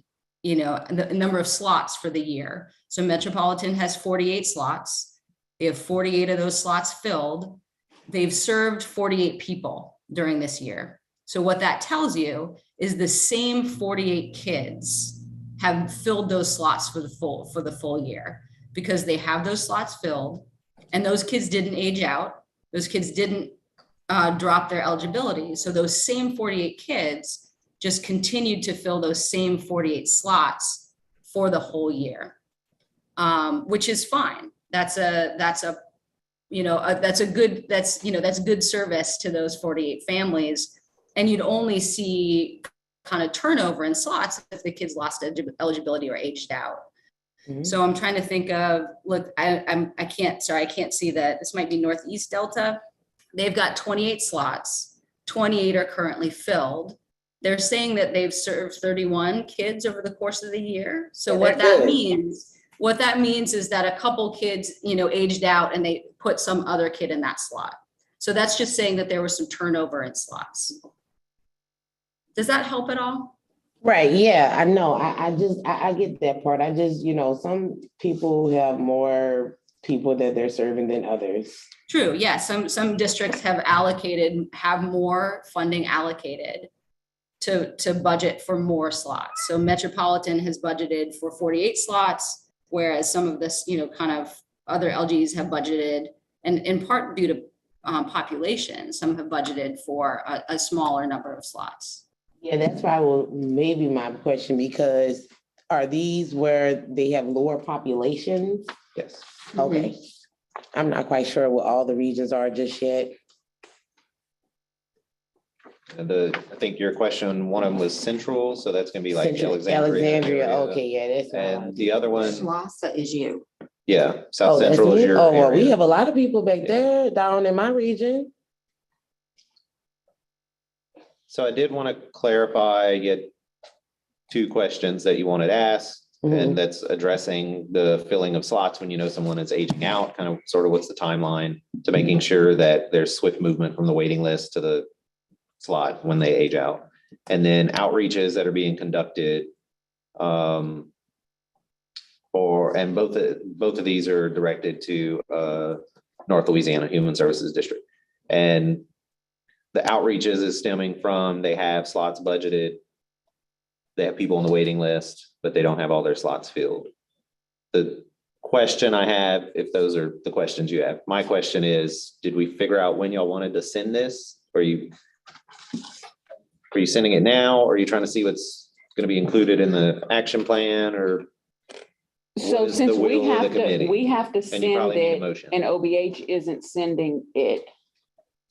the number of slots for the year. So Metropolitan has 48 slots. They have 48 of those slots filled. They've served 48 people during this year. So what that tells you is the same 48 kids have filled those slots for the full year, because they have those slots filled and those kids didn't age out. Those kids didn't drop their eligibility. So those same 48 kids just continued to fill those same 48 slots for the whole year, which is fine. That's good service to those 48 families. And you'd only see kind of turnover in slots if the kids lost eligibility or aged out. Mm-hmm. So I'm trying to think of, look, I can't see that. This might be Northeast Delta. They've got 28 slots. 28 are currently filled. They're saying that they've served 31 kids over the course of the year. So what that means is that a couple kids, aged out and they put some other kid in that slot. So that's just saying that there was some turnover in slots. Does that help at all? Right. Yeah, I know. I get that part. Some people have more people that they're serving than others. True. Yeah. Some districts have more funding allocated to budget for more slots. So Metropolitan has budgeted for 48 slots, whereas some of this, kind of other LGs have budgeted, and in part due to population, some have budgeted for a smaller number of slots. Yeah, that's why maybe my question, because are these where they have lower populations? Yes. Okay. Mm-hmm. I'm not quite sure what all the regions are just yet. And I think your question, one of them was Central, so that's gonna be like Alexandria. area. Okay, yeah, that's and the other one. Slauson is you. Yeah, South Central is your well, area. we have a lot of people back there down in my region. So I did want to clarify, get two questions that you wanted asked, and that's addressing the filling of slots when someone is aging out, kind of sort of what's the timeline to making sure that there's swift movement from the waiting list to the slot when they age out. And then outreaches that are being conducted, and both of these are directed to North Louisiana Human Services District. And the outreaches is stemming from, they have slots budgeted, they have people on the waiting list, but they don't have all their slots filled. The question I have, if those are the questions you have, my question is, did we figure out when y'all wanted to send this? Are you sending it now? Or are you trying to see what's going to be included in the action plan, or? So since we have to send probably need a it motion. and OBH isn't sending it.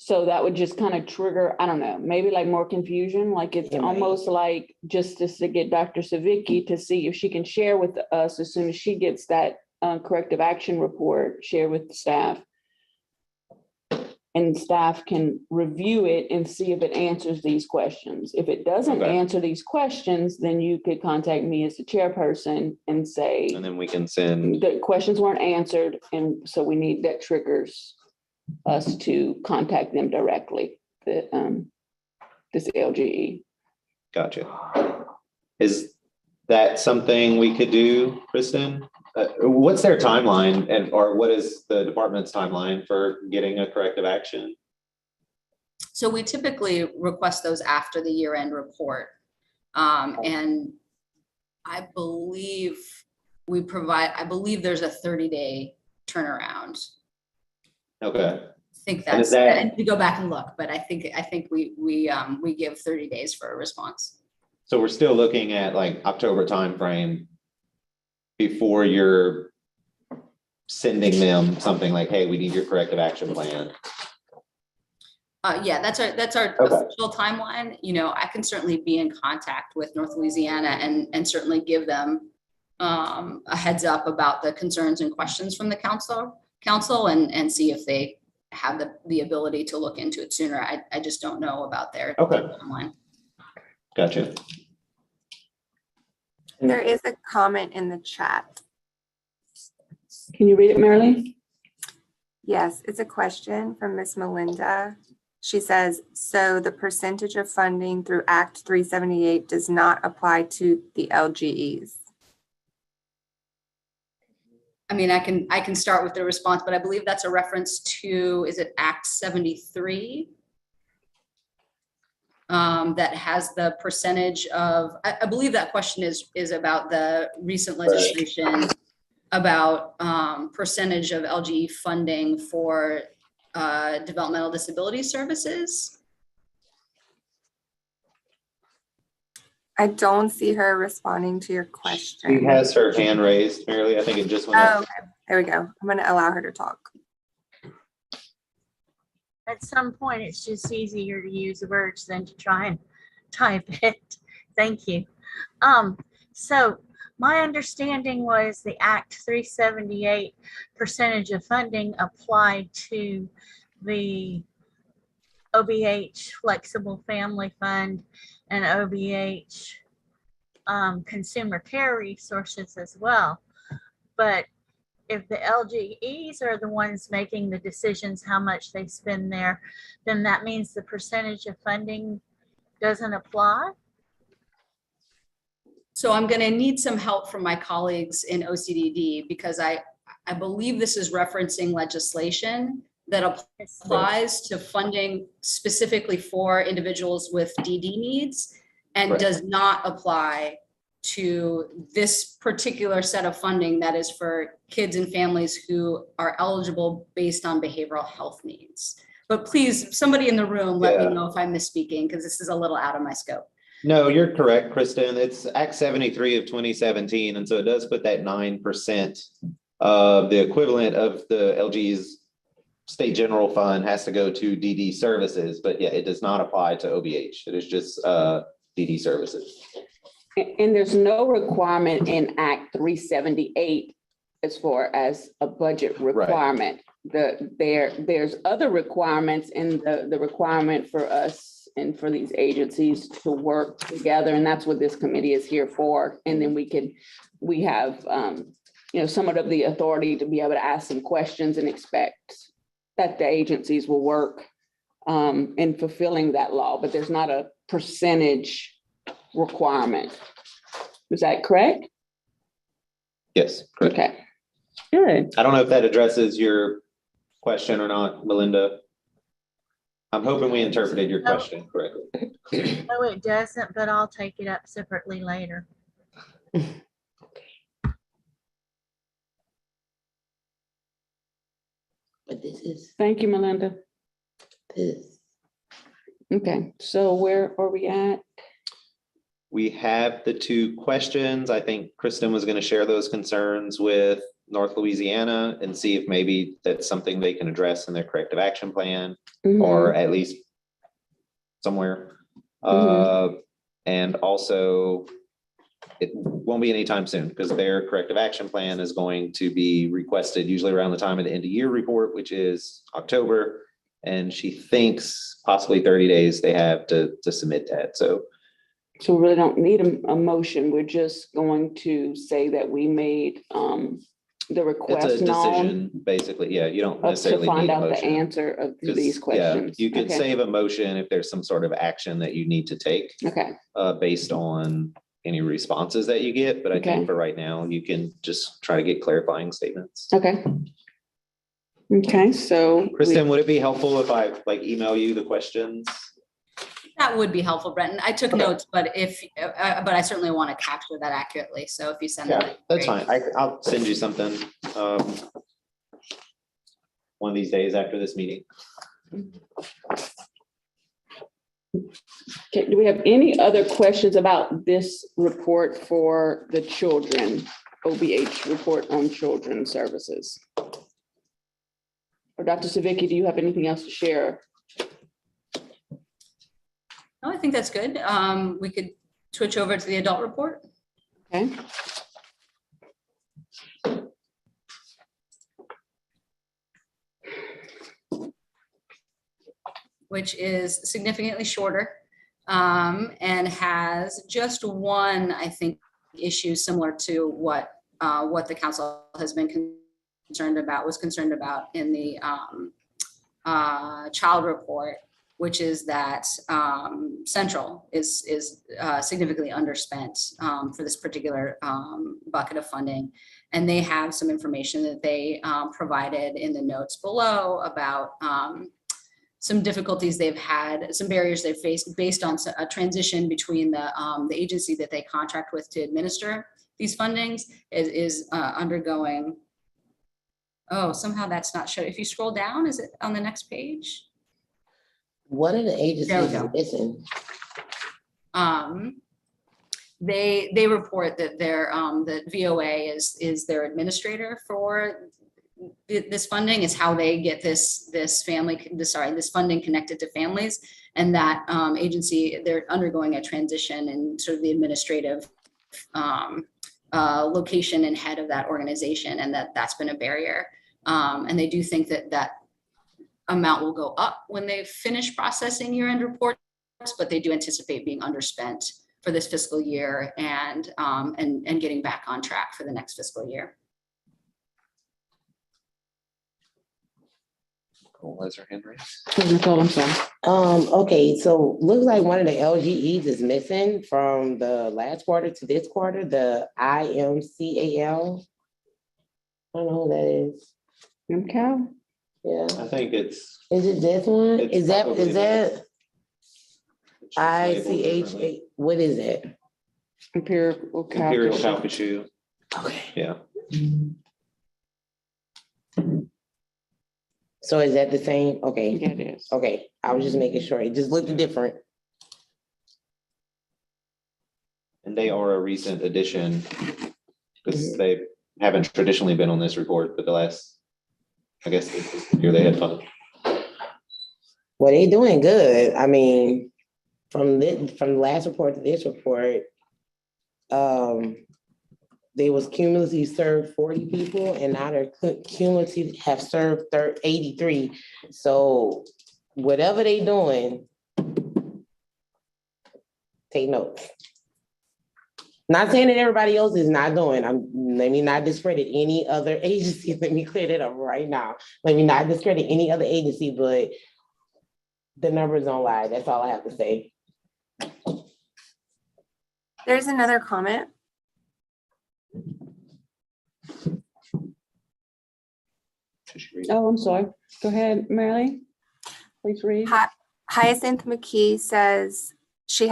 So that would just kind of trigger, I don't know, maybe like more confusion, like it's It might. almost like just to get Dr. Savicki to see if she can share with us as soon as she gets that corrective action report, share with the staff. And staff can review it and see if it answers these questions. If it doesn't Okay. answer these questions, then you could contact me as the chairperson and say, And then we can send, the questions weren't answered, and so we need, that triggers us to contact them directly, this LGE. gotcha. Is that something we could do, Kristen? What's their timeline or what is the department's timeline for getting a corrective action? So we typically request those after the year-end report. And I believe there's a 30-day turnaround. Okay, I think And is that's, that- I need to go back and look, but I think we give 30 days for a response. so we're still looking at like October timeframe before you're sending them something like, hey, we need your corrective action plan. Yeah, that's our Okay. official timeline. You know, I can certainly be in contact with North Louisiana and certainly give them a heads up about the concerns and questions from the council and see if they have the ability to look into it sooner. I just don't know about their Okay. timeline. Gotcha. There is a comment in the chat. Can you read it, Marilee? Yes, it's a question from Miss Melinda. She says, so the percentage of funding through Act 378 does not apply to the LGEs. I mean, I can start with the response, but I believe that's a reference to, is it Act 73? That has the percentage of, I believe that question is about the recent legislation about percentage of LGE funding for developmental disability services. I don't see her responding to your She question. has her hand raised, Marilee. I think it just went Oh, up. okay. There we go. I'm going to allow her to talk. At some point, it's just easier to use the words than to try and type it. Thank you. So my understanding was the Act 378 percentage of funding applied to the OBH Flexible Family Fund and OBH Consumer Care Resources as well. But if the LGEs are the ones making the decisions how much they spend there, then that means the percentage of funding doesn't apply? So I'm going to need some help from my colleagues in OCDD because I believe this is referencing legislation that applies to funding specifically for individuals with DD needs and Correct. does not apply to this particular set of funding that is for kids and families who are eligible based on behavioral health needs. But please, somebody in the room, let me Yeah. know if I'm misspeaking because this is a little out of my scope. No, you're correct, Kristen. It's Act 73 of 2017. And so it does put that 9% of the equivalent of the LG's state general fund has to go to DD services. But yeah, it does not apply to OBH. It is just DD services. And there's no requirement in Act 378 as far as a budget requirement. There's other requirements in the requirement for us and for these agencies to work together, and that's what this committee is here for. And then we have somewhat of the authority to be able to ask some questions and expect that the agencies will work in fulfilling that law, but there's not a percentage requirement. Is that correct? Yes, correct. Okay, good. I don't know if that addresses your question or not, Melinda. I'm hoping we interpreted your question correctly. No, it doesn't, but I'll take it up separately later. But this is Thank you, Melinda. this. Okay, so where are we at? We have the two questions. I think Kristen was going to share those concerns with North Louisiana and see if maybe that's something they can address in their corrective action plan, Mhm. or at least somewhere. And also, it won't be anytime soon because their corrective action plan is going to be requested usually around the time of the end of year report, which is October. And she thinks possibly 30 days they have to submit that. So So we really don't need a motion. We're just going to say that we made the it's a request known decision, basically. Yeah, you don't to necessarily find need a out the motion. answer of 'Cause, these yeah, questions. you could Okay. save a motion if there's some sort of action that you need to take Okay, based on any responses that you get. But I Okay. think for right now, you can just try to get clarifying statements. okay. Okay, so. Kristen, would it be helpful if I like email you the questions? That would be helpful, Brenton. I took Okay. notes, but but I certainly want to capture that accurately. So if you send Yeah, that. that's fine. I'll send you something one of these days after this meeting. Okay, do we have any other questions about this report for the children, OBH report on children's services? Or Dr. Savicki, do you have anything else to share? No, I think that's good. We could switch over to the adult report. Okay. Which is significantly shorter and has just one, I think, issue similar to what the council has been concerned about in the child report, which is that Central is significantly underspent for this particular bucket of funding. And they have some information that they provided in the notes below about some difficulties they've had, some barriers they've faced based on a transition between the agency that they contract with to administer these fundings is undergoing. Oh, somehow that's not showing. If you scroll down, is it on the next page? One of the agencies There we is go. missing. They report that that VOA is their administrator for this funding, is how they get this funding connected to families, and that agency, they're undergoing a transition in sort of the administrative location and head of that organization, and that's been a barrier. And they do think that amount will go up when they finish processing year-end reports, but they do anticipate being underspent for this fiscal year and getting back on track for the next fiscal year. Was her hand raised? Nicole, I'm sorry. Okay, so looks like one of the LGEs is missing from the last quarter to this quarter, the IMCAL. I don't know who that is. MCAL? Yeah, I think it's. is it this one? It's Is that, probably is that it's just labeled differently. ICHA? What is it? Imperial Imperial Calcasieu. Calcasieu, Okay. yeah. So is that the same? Okay, Yeah, it is. okay. I was just making sure. It just looked different. And they are a recent addition because they haven't traditionally been on this report, but the last, I guess, this year they had fun. Well, they doing good. I mean, from the last report to this report, they was cumulatively served 40 people, and now they're cumulatively have served 83. So whatever they doing, take notes. Not saying that everybody else is not doing. Let me not discredit any other agency. Let me clear that up right now. Let me not discredit any other agency, but the numbers don't lie. That's all I have to say. There's another comment. Oh, I'm sorry. Go ahead, Marilee. Please read. Hyacinth McKee says, she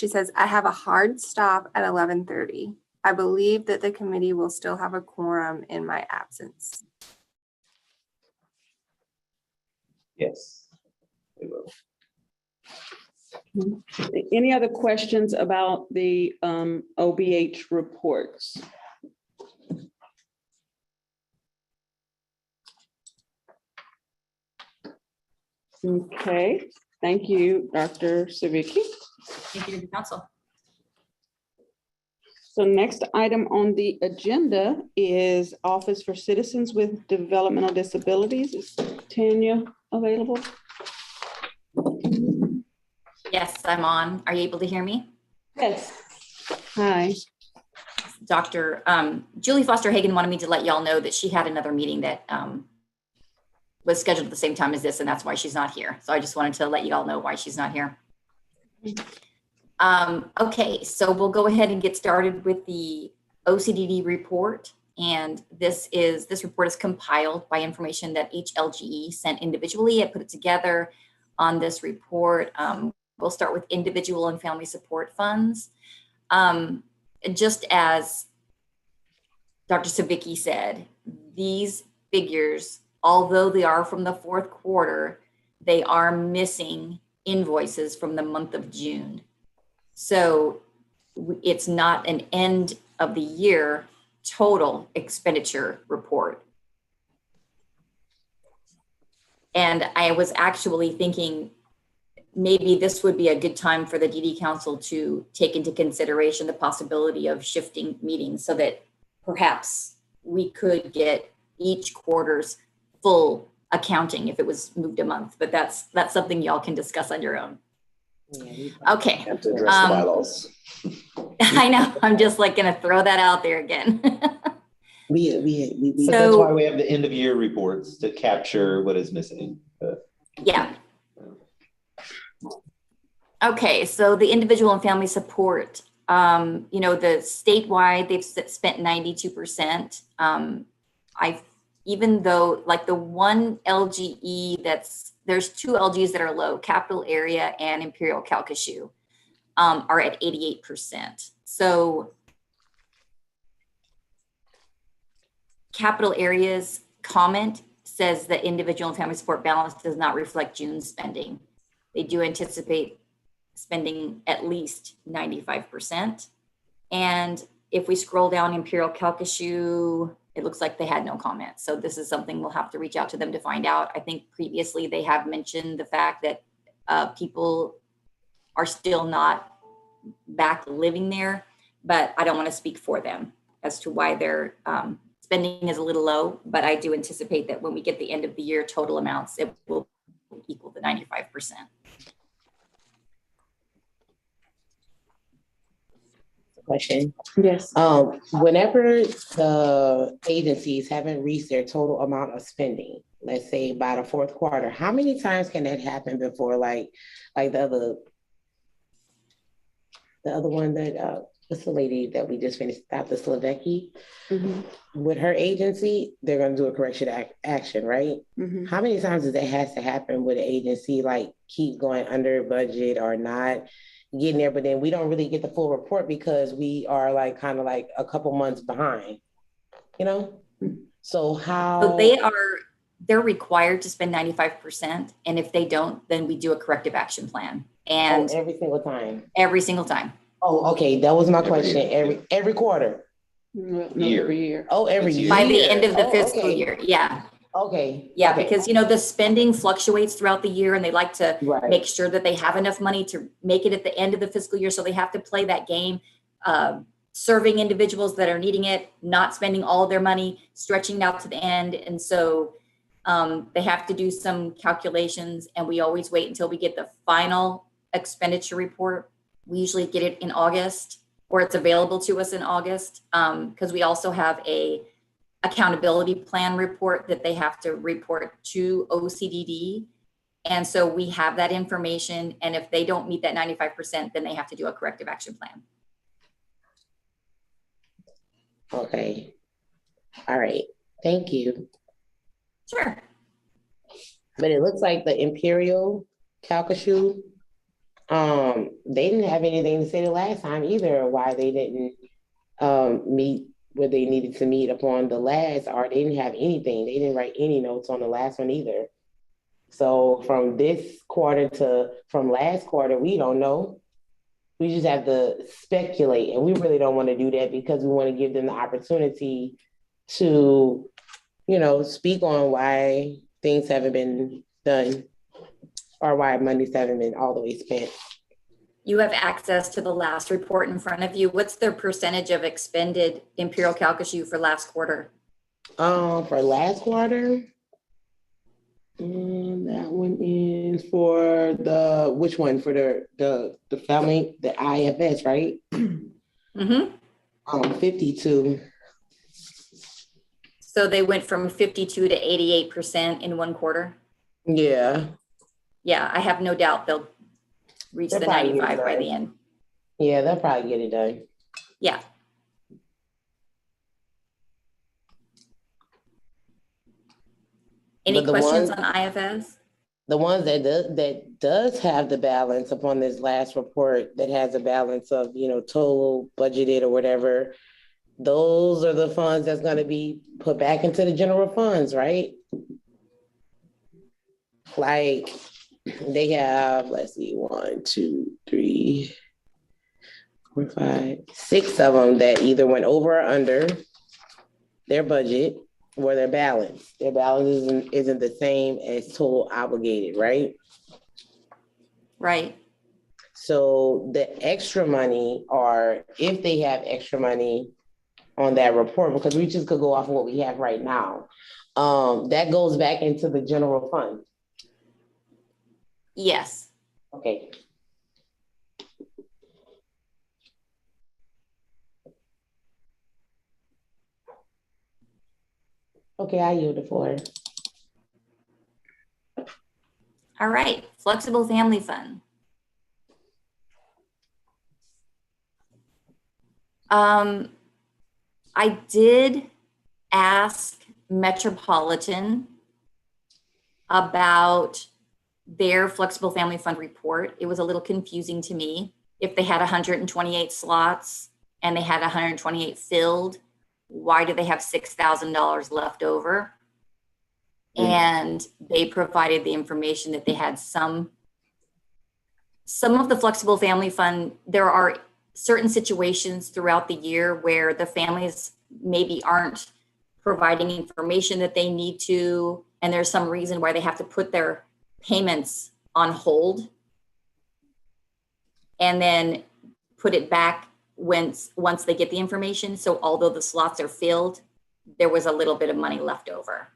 says, I have a hard stop at 11:30. I believe that the committee will still have a quorum in my absence. Yes. They will. Any other questions about the OBH reports? Okay, thank you, Dr. Savicki. Thank you to the council. So next item on the agenda is Office for Citizens with Developmental Disabilities. Is Tanya available? Yes, I'm on. Are you able to hear me? Yes. Hi. Dr. Julie Foster Hagan wanted me to let y'all know that she had another meeting that was scheduled at the same time as this, and that's why she's not here. So I just wanted to let you all know why she's not here. Okay, so we'll go ahead and get started with the OCDD report. And this report is compiled by information that each LGE sent individually. I put it together on this report. We'll start with individual and family support funds. Just as Dr. Savicki said, these figures, although they are from the fourth quarter, they are missing invoices from the month of June. So it's not an end of the year total expenditure report. And I was actually thinking maybe this would be a good time for the DD Council to take into consideration the possibility of shifting meetings so that perhaps we could get each quarter's full accounting if it was moved a month, but that's something y'all can discuss on your own. Okay. Have to address the bylaws. I know, I'm just like gonna throw that out there again. But So- that's why we have the end of year reports to capture what is missing. Yeah. Okay, so the individual and family support, the statewide, they've spent 92%. Even though like the one LGE there's two LGs that are low, Capital Area and Imperial Calcasieu, are at 88%. So Capital Area's comment says that individual and family support balance does not reflect June's spending. They do anticipate spending at least 95%. And if we scroll down Imperial Calcasieu, it looks like they had no comment. So this is something we'll have to reach out to them to find out. I think previously they have mentioned the fact that people are still not back living there, but I don't want to speak for them as to why their spending is a little low, but I do anticipate that when we get the end of the year total amounts, it will equal the 95%. Question. Yes. Whenever the agencies haven't reached their total amount of spending, let's say by the fourth quarter, how many times can that happen before like the other one that what's the lady that we just finished, Dr. Slavecki? With her agency, they're gonna do a correction action, right? How many times does that has to happen with an agency like keep going under budget or not getting there, but then we don't really get the full report because we are like kind of like a couple months behind, So how? So they're required to spend 95. And if they don't, then we do a corrective action plan. And every single time. Every single time. Oh, okay. That was my question. Every quarter. No, every year. Oh, every year. By the end of the fiscal year. Yeah. Okay. Yeah, okay. because the spending fluctuates throughout the year and they like to make sure that they have enough money to make it at the end of the fiscal year. So they have to play that game, serving individuals that are needing it, not spending all of their money, stretching out to the end. And so they have to do some calculations, and we always wait until we get the final expenditure report. We usually get it in August, or it's available to us in August, because we also have a accountability plan report that they have to report to OCDD. And so we have that information. And if they don't meet that 95%, then they have to do a corrective action plan. Okay. All right. Thank you. Sure. But it looks like the Imperial Calcasieu, they didn't have anything to say the last time either, why they didn't meet where they needed to meet upon the last, or they didn't have anything. They didn't write any notes on the last one either. So from this quarter to from last quarter, we don't know. We just have to speculate, and we really don't want to do that because we want to give them the opportunity to, speak on why things haven't been done. or why monies haven't been all the way spent. You have access to the last report in front of you. What's the percentage of expended Imperial Calcasieu for last quarter? For last quarter, that one is for which one? For the family, the IFS, right? Mm-hmm. 52. So they went from 52 to 88% in one quarter. Yeah. Yeah, I have no doubt they'll reach They'll the probably get it 95 by done. the end. Yeah, they'll probably get it done. Yeah. Any But the questions one- on IFS? The ones that does have the balance upon this last report that has a balance of, total budgeted or whatever, those are the funds that's going to be put back into the general funds, right? Like they have, let's see, 1, 2, 3, 4, 5, 6 of them that either went over or under their budget or their balance. Their balance isn't the same as total obligated, right? Right. So the extra money, or if they have extra money on that report, because we just could go off of what we have right now, that goes back into the general fund. Yes. Okay. Okay, I yield the floor. All right. Flexible Family Fund. I did ask Metropolitan about their Flexible Family Fund report. It was a little confusing to me. If they had 128 slots and they had 128 filled, why do they have $6,000 left over? And they provided the information that they had some of the Flexible Family Fund. There are certain situations throughout the year where the families maybe aren't providing information that they need to, and there's some reason why they have to put their payments on hold and then put it back once they get the information. So although the slots are filled, there was a little bit of money left over.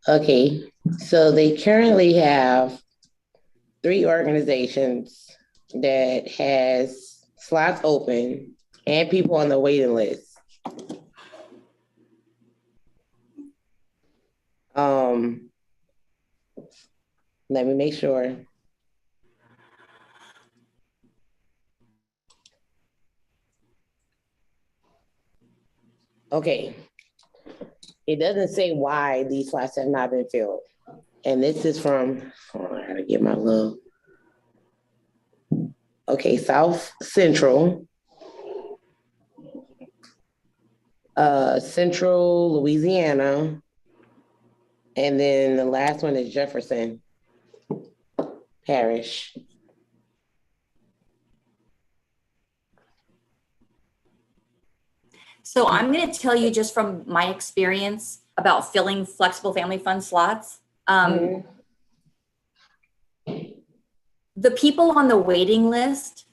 Okay, so they currently have 3 organizations that has slots open and people on the waiting list. Let me make sure. Okay. It doesn't say why these slots have not been filled. And this is from, hold on, I gotta get my little. Okay, South Central, Central Louisiana, and then the last one is Jefferson Parish. So I'm going to tell you just from my experience about filling Flexible Family Fund slots. The people on the waiting list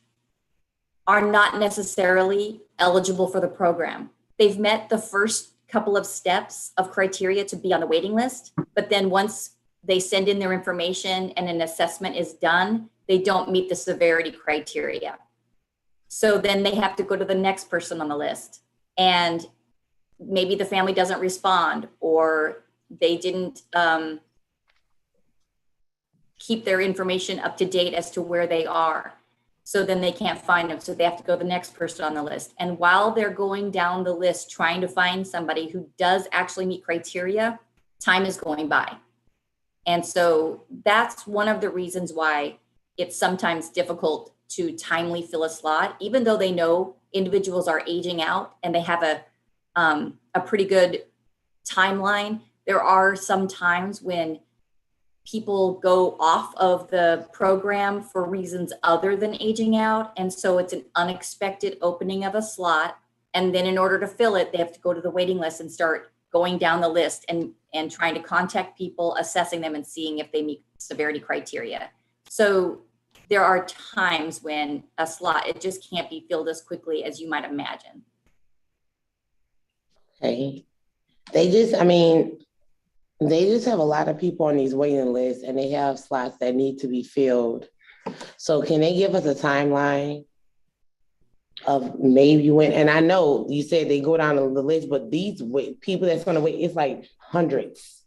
are not necessarily eligible for the program. They've met the first couple of steps of criteria to be on the waiting list, but then once they send in their information and an assessment is done, they don't meet the severity criteria. So then they have to go to the next person on the list, and maybe the family doesn't respond, or they didn't keep their information up to date as to where they are. So then they can't find them. So they have to go to the next person on the list. And while they're going down the list, trying to find somebody who does actually meet criteria, time is going by. And so that's one of the reasons why it's sometimes difficult to timely fill a slot, even though they know individuals are aging out and they have a pretty good timeline. There are some times when people go off of the program for reasons other than aging out. And so it's an unexpected opening of a slot. And then in order to fill it, they have to go to the waiting list and start going down the list and trying to contact people, assessing them and seeing if they meet severity criteria. So there are times when a slot, it just can't be filled as quickly as you might imagine. Okay. They just have a lot of people on these waiting lists and they have slots that need to be filled. So can they give us a timeline of maybe when, and I know you said they go down the list, but these people that's gonna wait, it's like hundreds.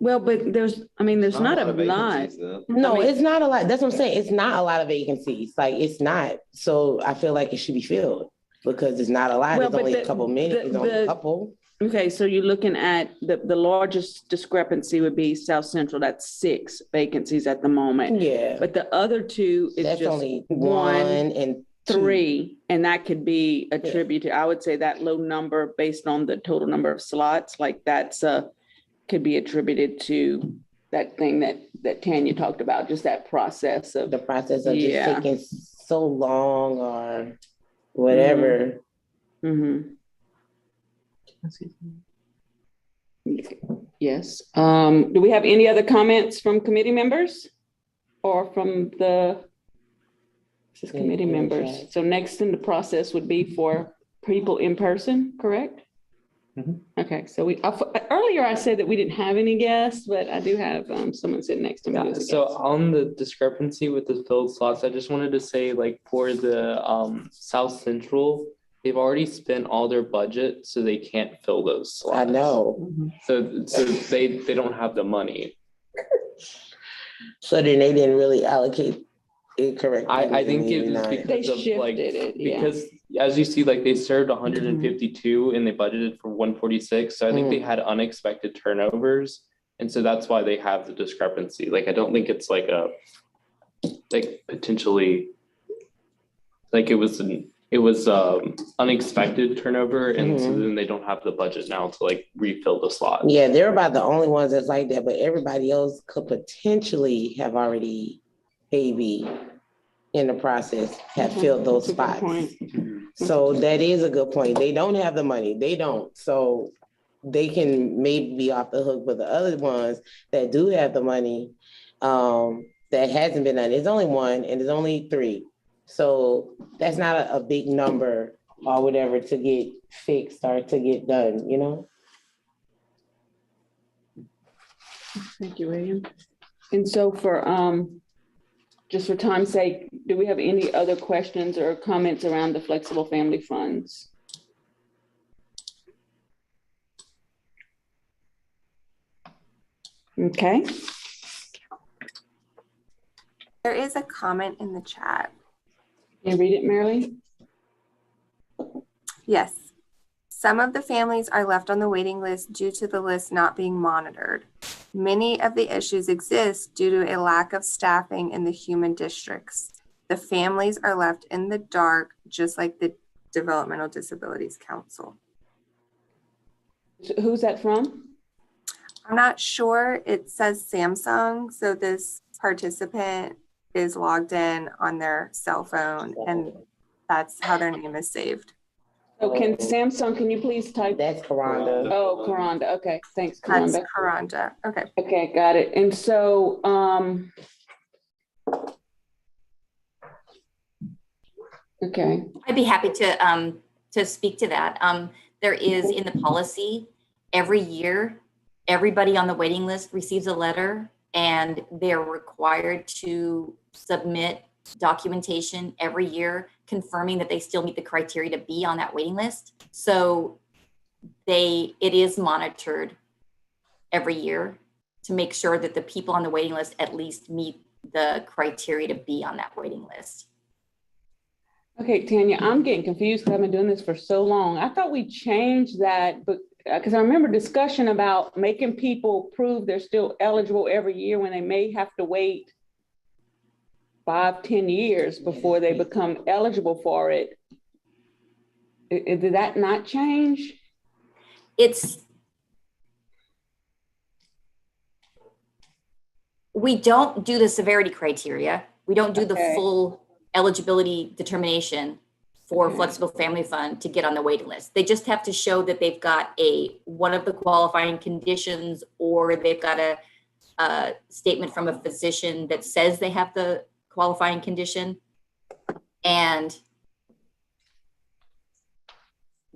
Well, but there's not a lot. vacancies, though. No, I mean- it's not a lot. That's what I'm saying. It's not a lot of vacancies. Like, it's not. So I feel like it should be filled because it's not a lot. Well, It's but only the- a couple minutes. It's only a couple. Okay, so you're looking at the largest discrepancy would be South Central. That's 6 vacancies at the moment. Yeah. But the other 2 is That's just only 1, one and 3, and that could be attributed, I would say that low number based on the total number of slots, like that's could be attributed to that thing that Tanya talked about, just that process of the process of Yeah. just taking so long or whatever. Mhm. Yes. Do we have any other comments from committee members or from the this is committee Yeah, members? okay. So next in the process would be for people in person, correct? Mhm. Okay, so earlier I said that we didn't have any guests, but I do have someone sitting next to me. Yeah, who's a so guest. on the discrepancy with the filled slots, I just wanted to say, like, for the South Central, they've already spent all their budget, so they can't fill those slots. I know. So they don't have the money. So then they didn't really allocate it correctly. I think it was They because of like, shifted it, yeah. because as you see, like they served 152 and they budgeted for 146. So I think they had unexpected turnovers. And so that's why they have the discrepancy. Like, I don't think it's like potentially like it was unexpected turnover. And so then they don't have the budget now to like refill the slot. Yeah, they're about the only ones that's like that, but everybody else could potentially have already maybe in the process have filled those That's a good spots. point. So that is a good point. They don't have the money. They don't. So they can maybe be off the hook, but the other ones that do have the money, that hasn't been done, there's only 1 and there's only 3. So that's not a big number or whatever to get fixed or to get done, you know? Thank you, William. And so just for time's sake, do we have any other questions or comments around the flexible family funds? Okay. There is a comment in the chat. Can you read it, Marilee? Yes. Some of the families are left on the waiting list due to the list not being monitored. Many of the issues exist due to a lack of staffing in the human districts. The families are left in the dark, just like the Developmental Disabilities Council. Who's that from? I'm not sure. It says Samsung. So this participant is logged in on their cell phone and that's how their name is saved. So can you please type? That's Karanda. Oh, Karanda. Okay, thanks, That's Karanda. Karanda. Okay. Okay, got it. And so, okay. I'd be happy to speak to that. There is in the policy, every year, everybody on the waiting list receives a letter and they're required to submit documentation every year confirming that they still meet the criteria to be on that waiting list. So it is monitored every year to make sure that the people on the waiting list at least meet the criteria to be on that waiting list. Okay, Tanya, I'm getting confused because I've been doing this for so long. I thought we changed that, but because I remember discussion about making people prove they're still eligible every year when they may have to wait 5-10 years before they become eligible for it. Did that not change? We don't do the severity criteria. We don't do the Okay. full eligibility determination for Okay. Flexible Family Fund to get on the waiting list. They just have to show that they've got one of the qualifying conditions, or they've got a statement from a physician that says they have the qualifying condition. And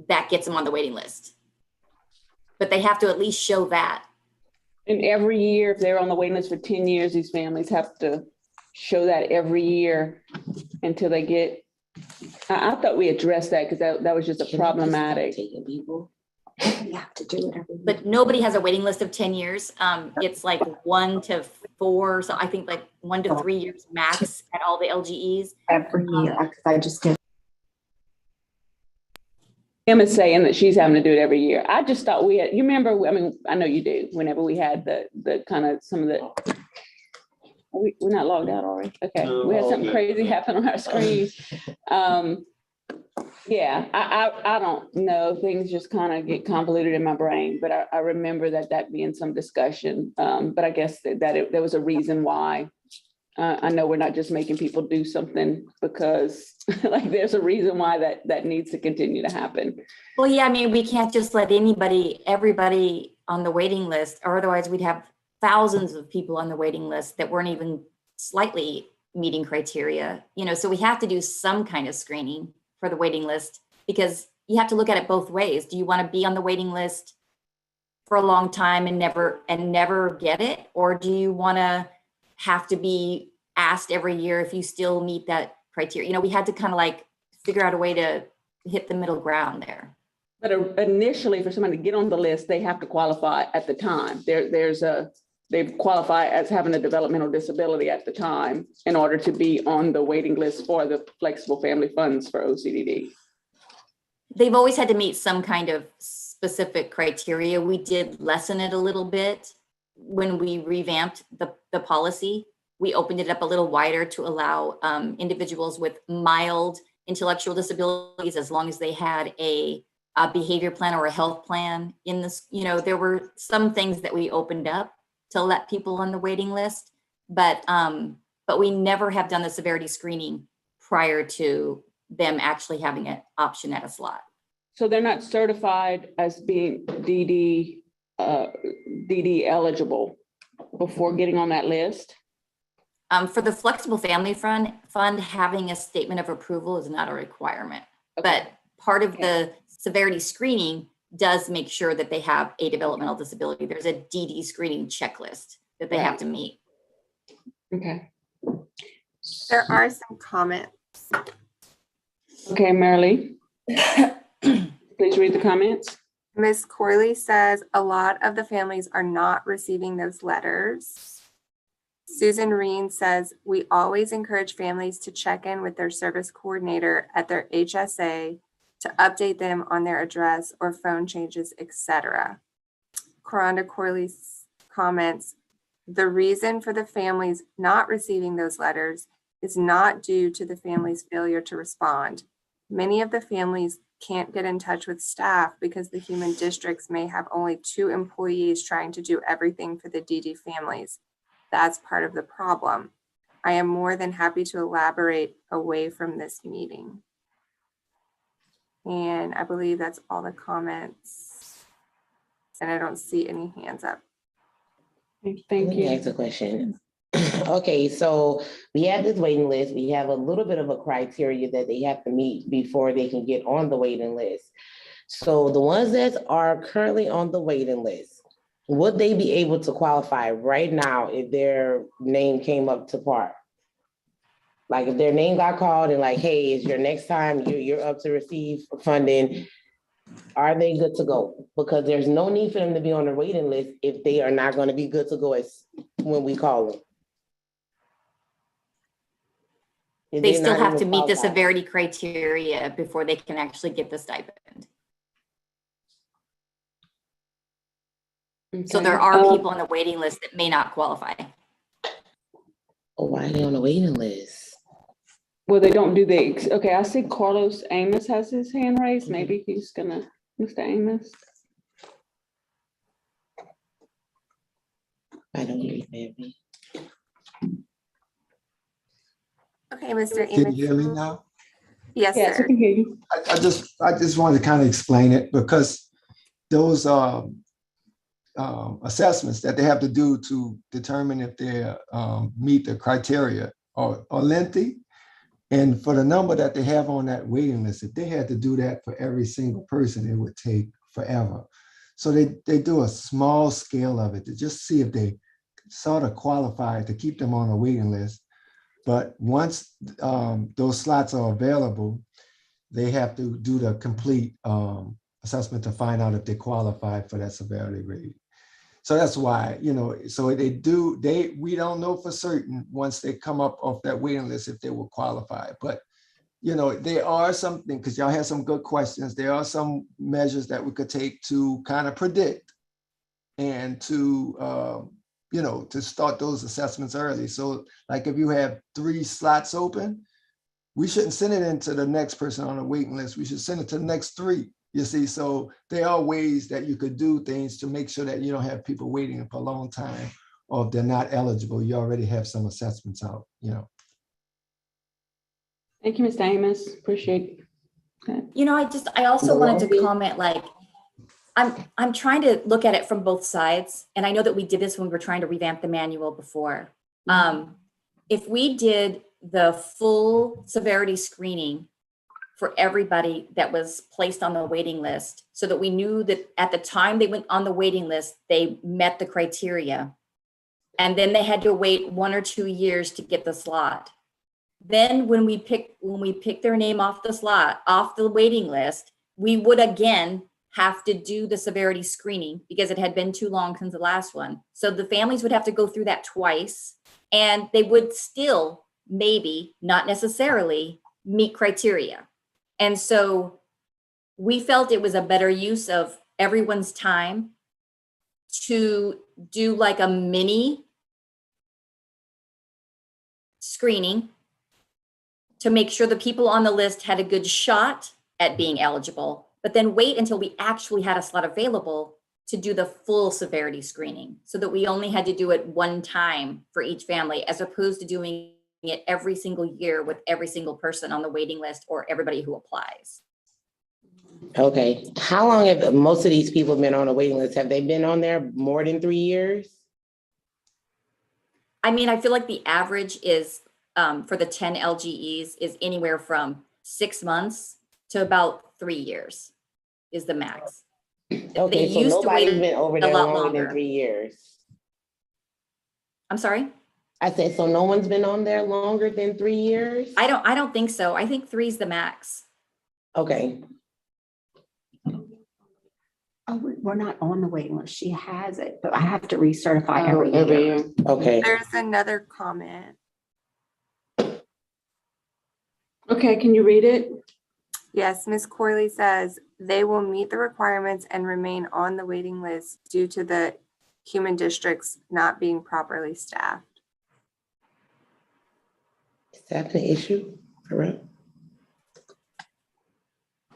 that gets them on the waiting list. But they have to at least show that. And every year, if they're on the waiting list for 10 years, these families have to show that every year until they get, I thought we addressed that because that was just a problematic. Taking people. You have to do it every year. But nobody has a waiting list of 10 years. It's like 1 to 4, so I think like 1 to 3 years max at all the LGEs. Every year, because I just did. Emma's saying that she's having to do it every year. I just thought we had, you remember, I mean, I know you do, whenever we had the kind of some of the, we're not logged out already? Okay, No, we had all something good. crazy happen on our screen. Yeah, I don't know, things just kind of get convoluted in my brain, but I remember that being some discussion. But I guess there was a reason why. I know we're not just making people do something because like there's a reason why that needs to continue to happen. Well, yeah, I mean, we can't just let everybody on the waiting list, or otherwise we'd have thousands of people on the waiting list that weren't even slightly meeting criteria, so we have to do some kind of screening for the waiting list, because you have to look at it both ways. Do you want to be on the waiting list for a long time and never get it? Or do you want to have to be asked every year if you still meet that criteria? We had to kind of like figure out a way to hit the middle ground there. But initially, for somebody to get on the list, they have to qualify at the time. They qualify as having a developmental disability at the time in order to be on the waiting list for the flexible family funds for OCDD. They've always had to meet some kind of specific criteria. We did lessen it a little bit when we revamped the policy. We opened it up a little wider to allow individuals with mild intellectual disabilities, as long as they had a behavior plan or a health plan in this. There were some things that we opened up to let people on the waiting list, but we never have done the severity screening prior to them actually having an option at a slot. So they're not certified as being DD eligible before getting on that list? For the Flexible Family Fund, having a statement of approval is not a requirement. Okay. But part of the severity screening does make sure that they have a developmental disability. There's a DD screening checklist that they have to meet. Okay. There are some comments. Okay, Marilee. Please read the comments. Ms. Corley says a lot of the families are not receiving those letters. Susan Reen says, we always encourage families to check in with their service coordinator at their HSA to update them on their address or phone changes, etc. Coronda Corley comments, the reason for the families not receiving those letters is not due to the family's failure to respond. Many of the families can't get in touch with staff because the human districts may have only 2 employees trying to do everything for the DD families. That's part of the problem. I am more than happy to elaborate away from this meeting. And I believe that's all the comments. And I don't see any hands up. Thank Let me you. ask a question. Okay, so we have this waiting list. We have a little bit of a criteria that they have to meet before they can get on the waiting list. So the ones that are currently on the waiting list, would they be able to qualify right now if their name came up to par? Like if their name got called and like, hey, it's your next time, you're up to receive funding, are they good to go? Because there's no need for them to be on the waiting list if they are not going to be good to go as when we call them. If They they're still not have even to meet the qualified. severity criteria before they can actually get the stipend. So there are people on the waiting list that may not qualify. Oh, why are they on the waiting list? Well, they don't do okay, I see Carlos Amos has his hand raised. Maybe he's gonna, Mr. Amos. I don't hear you, baby. Okay, Mr. Can you Amos. hear me now? Yes, Yes, I sir. can hear you. I just wanted to kind of explain it because those assessments that they have to do to determine if they meet the criteria are lengthy. And for the number that they have on that waiting list, if they had to do that for every single person, it would take forever. So they do a small scale of it to just see if they sort of qualify to keep them on a waiting list. But once those slots are available, they have to do the complete assessment to find out if they qualify for that severity rating. So that's why, so we don't know for certain once they come up off that waiting list if they will qualify. But, there are something, because y'all had some good questions, there are some measures that we could take to kind of predict and to, to start those assessments early. So like if you have 3 slots open, we shouldn't send it into the next person on the waiting list. We should send it to the next 3. You see, so there are ways that you could do things to make sure that you don't have people waiting for a long time, or if they're not eligible, you already have some assessments out, Thank you, Ms. Amos. Appreciate that. I also wanted to comment, I'm trying to look at it from both sides. And I know that we did this when we were trying to revamp the manual before. If we did the full severity screening for everybody that was placed on the waiting list, so that we knew that at the time they went on the waiting list, they met the criteria, and then they had to wait 1 or 2 years to get the slot. Then when we pick their name off the slot, off the waiting list, we would again have to do the severity screening because it had been too long since the last one. So the families would have to go through that twice, and they would still, maybe, not necessarily, meet criteria. And so we felt it was a better use of everyone's time to do like a mini screening to make sure the people on the list had a good shot at being eligible, but then wait until we actually had a slot available to do the full severity screening, so that we only had to do it one time for each family, as opposed to doing it every single year with every single person on the waiting list or everybody who applies. Okay, how long have most of these people been on a waiting list? Have they been on there more than 3 years? I mean, I feel like the average is for the 10 LGEs is anywhere from 6 months to about 3 years is the max. Okay, so used to nobody's wait been over a there lot longer longer. than 3 years. I'm sorry? I said, so no one's been on there longer than 3 years? I don't think so. I think 3 is the max. Okay. Oh, we're not on the waiting list. She has it, but I have to recertify every year. Okay. There's another comment. Okay, can you read it? Yes, Ms. Corley says they will meet the requirements and remain on the waiting list due to the human districts not being properly staffed. Is that an issue? Correct.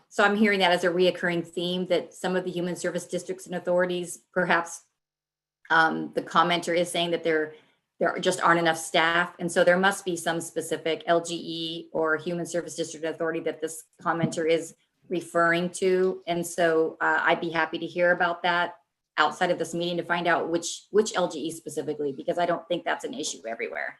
So I'm hearing that as a reoccurring theme, that some of the human service districts and authorities, perhaps the commenter is saying that there just aren't enough staff. And so there must be some specific LGE or human service district authority that this commenter is referring to. And so I'd be happy to hear about that outside of this meeting to find out which LGE specifically, because I don't think that's an issue everywhere.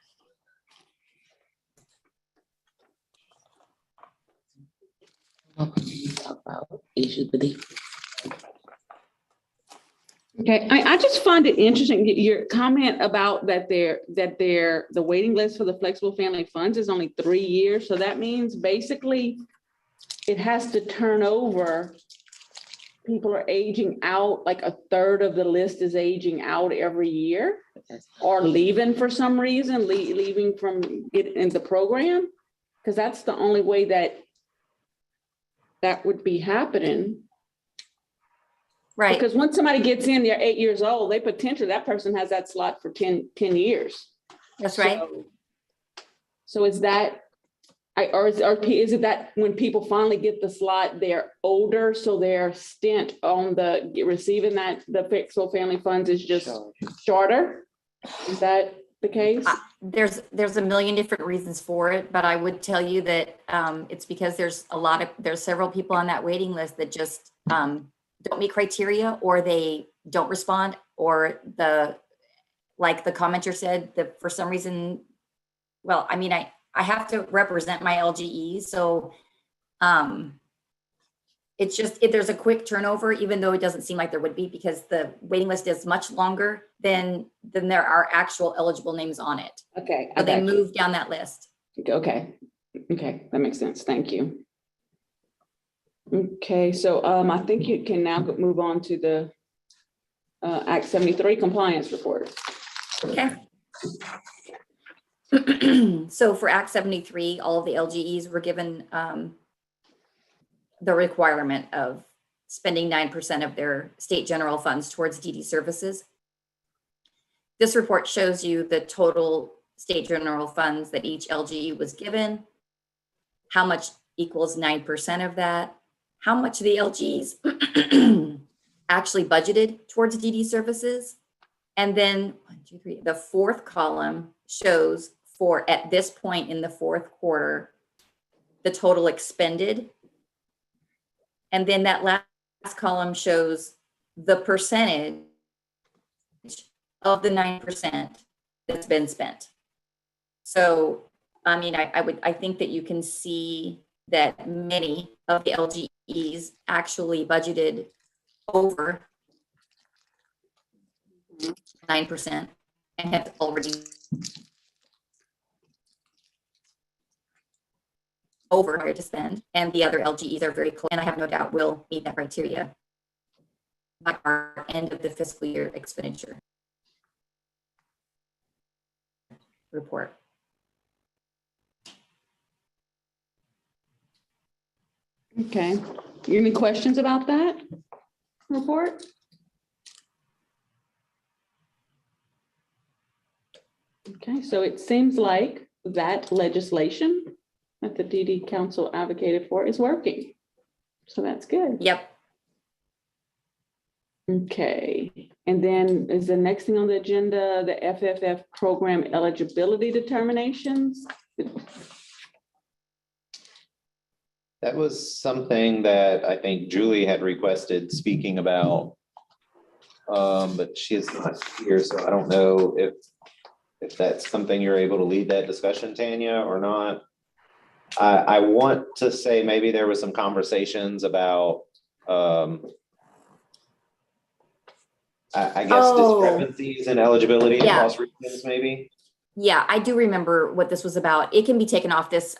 Talk about issues with the Okay, I just find it interesting, your comment about that the waiting list for the flexible family funds is only 3 years. So that means basically it has to turn over. People are aging out, like a third of the list is aging out every year or leaving for some reason, leaving from it in the program. Because that's the only way that would be happening. Right. Because once somebody gets in, they're 8 years old, that person has that slot for 10 years. That's right. So is that, or is it that when people finally get the slot, they're older, so their stint on receiving the flexible family funds is just shorter? Is that? the case? There's a million different reasons for it, but I would tell you that it's because there's several people on that waiting list that just don't meet criteria, or they don't respond, or like the commenter said, that for some reason, well, I mean, I have to represent my LGE, so it's just, if there's a quick turnover, even though it doesn't seem like there would be, because the waiting list is much longer than there are actual eligible names on it. Okay. So they move down that list. Okay, that makes sense. Thank you. Okay, so I think you can now move on to the Act 73 compliance report. Okay. So for Act 73, all of the LGEs were given the requirement of spending 9% of their state general funds towards DD services. This report shows you the total state general funds that each LGE was given, how much equals 9% of that, how much the LGEs actually budgeted towards DD services. And then 1, 2, 3, the fourth column shows for at this point in the fourth quarter, the total expended. And then that last column shows the percentage of the 9% that's been spent. So, I mean, I think that you can see that many of the LGEs actually budgeted over 9% and have already over to spend, and the other LGEs are very close, and I have no doubt will meet that criteria by our end of the fiscal year expenditure report. Okay, any questions about that report? Okay, so it seems like that legislation that the DD Council advocated for is working. So that's good. Yep. Okay, and then is the next thing on the agenda, the FFF program eligibility determinations? That was something that I think Julie had requested speaking about. But she is not here, so I don't know if that's something you're able to lead that discussion, Tanya, or not. I want to say maybe there was some conversations about, I guess, discrepancies in eligibility across regions, maybe. Yeah, I do remember what this was about. It can be taken off this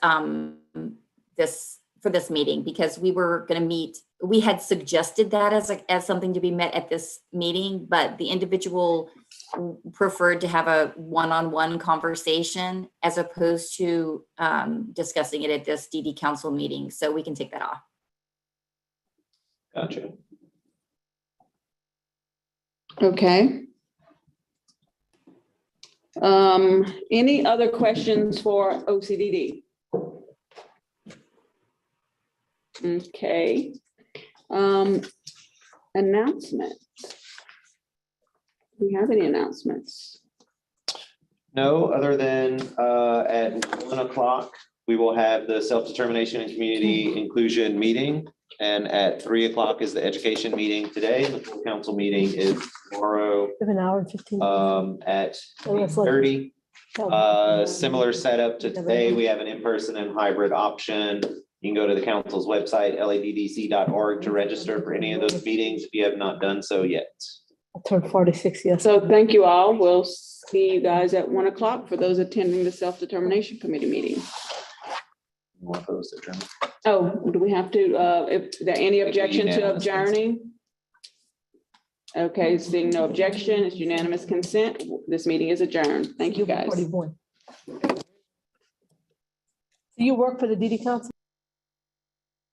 for this meeting, because we were going to meet. We had suggested that as something to be met at this meeting, but the individual preferred to have a one-on-one conversation as opposed to discussing it at this DD Council meeting. So we can take that off. Gotcha. Okay. Any other questions for OCDD? Okay. Announcement. Do we have any announcements? No, other than at 1 o'clock, we will have the self-determination and community inclusion meeting. And at 3 o'clock is the education meeting today. The full council meeting is tomorrow An hour and 15. at So that's like- 8:30. Similar setup to today. We have an in-person and hybrid option. You can go to the council's website, laddc.org, to register for any of those meetings if you have not done so yet. I turned 46, yes. So thank you all. We'll see you guys at 1 o'clock for those attending the self-determination committee meeting. Oh, do we have to, if there any objection to adjourning? Okay, seeing no objection, it's unanimous consent. This meeting is adjourned. Thank you, guys. 41. Do you work for the DD Council?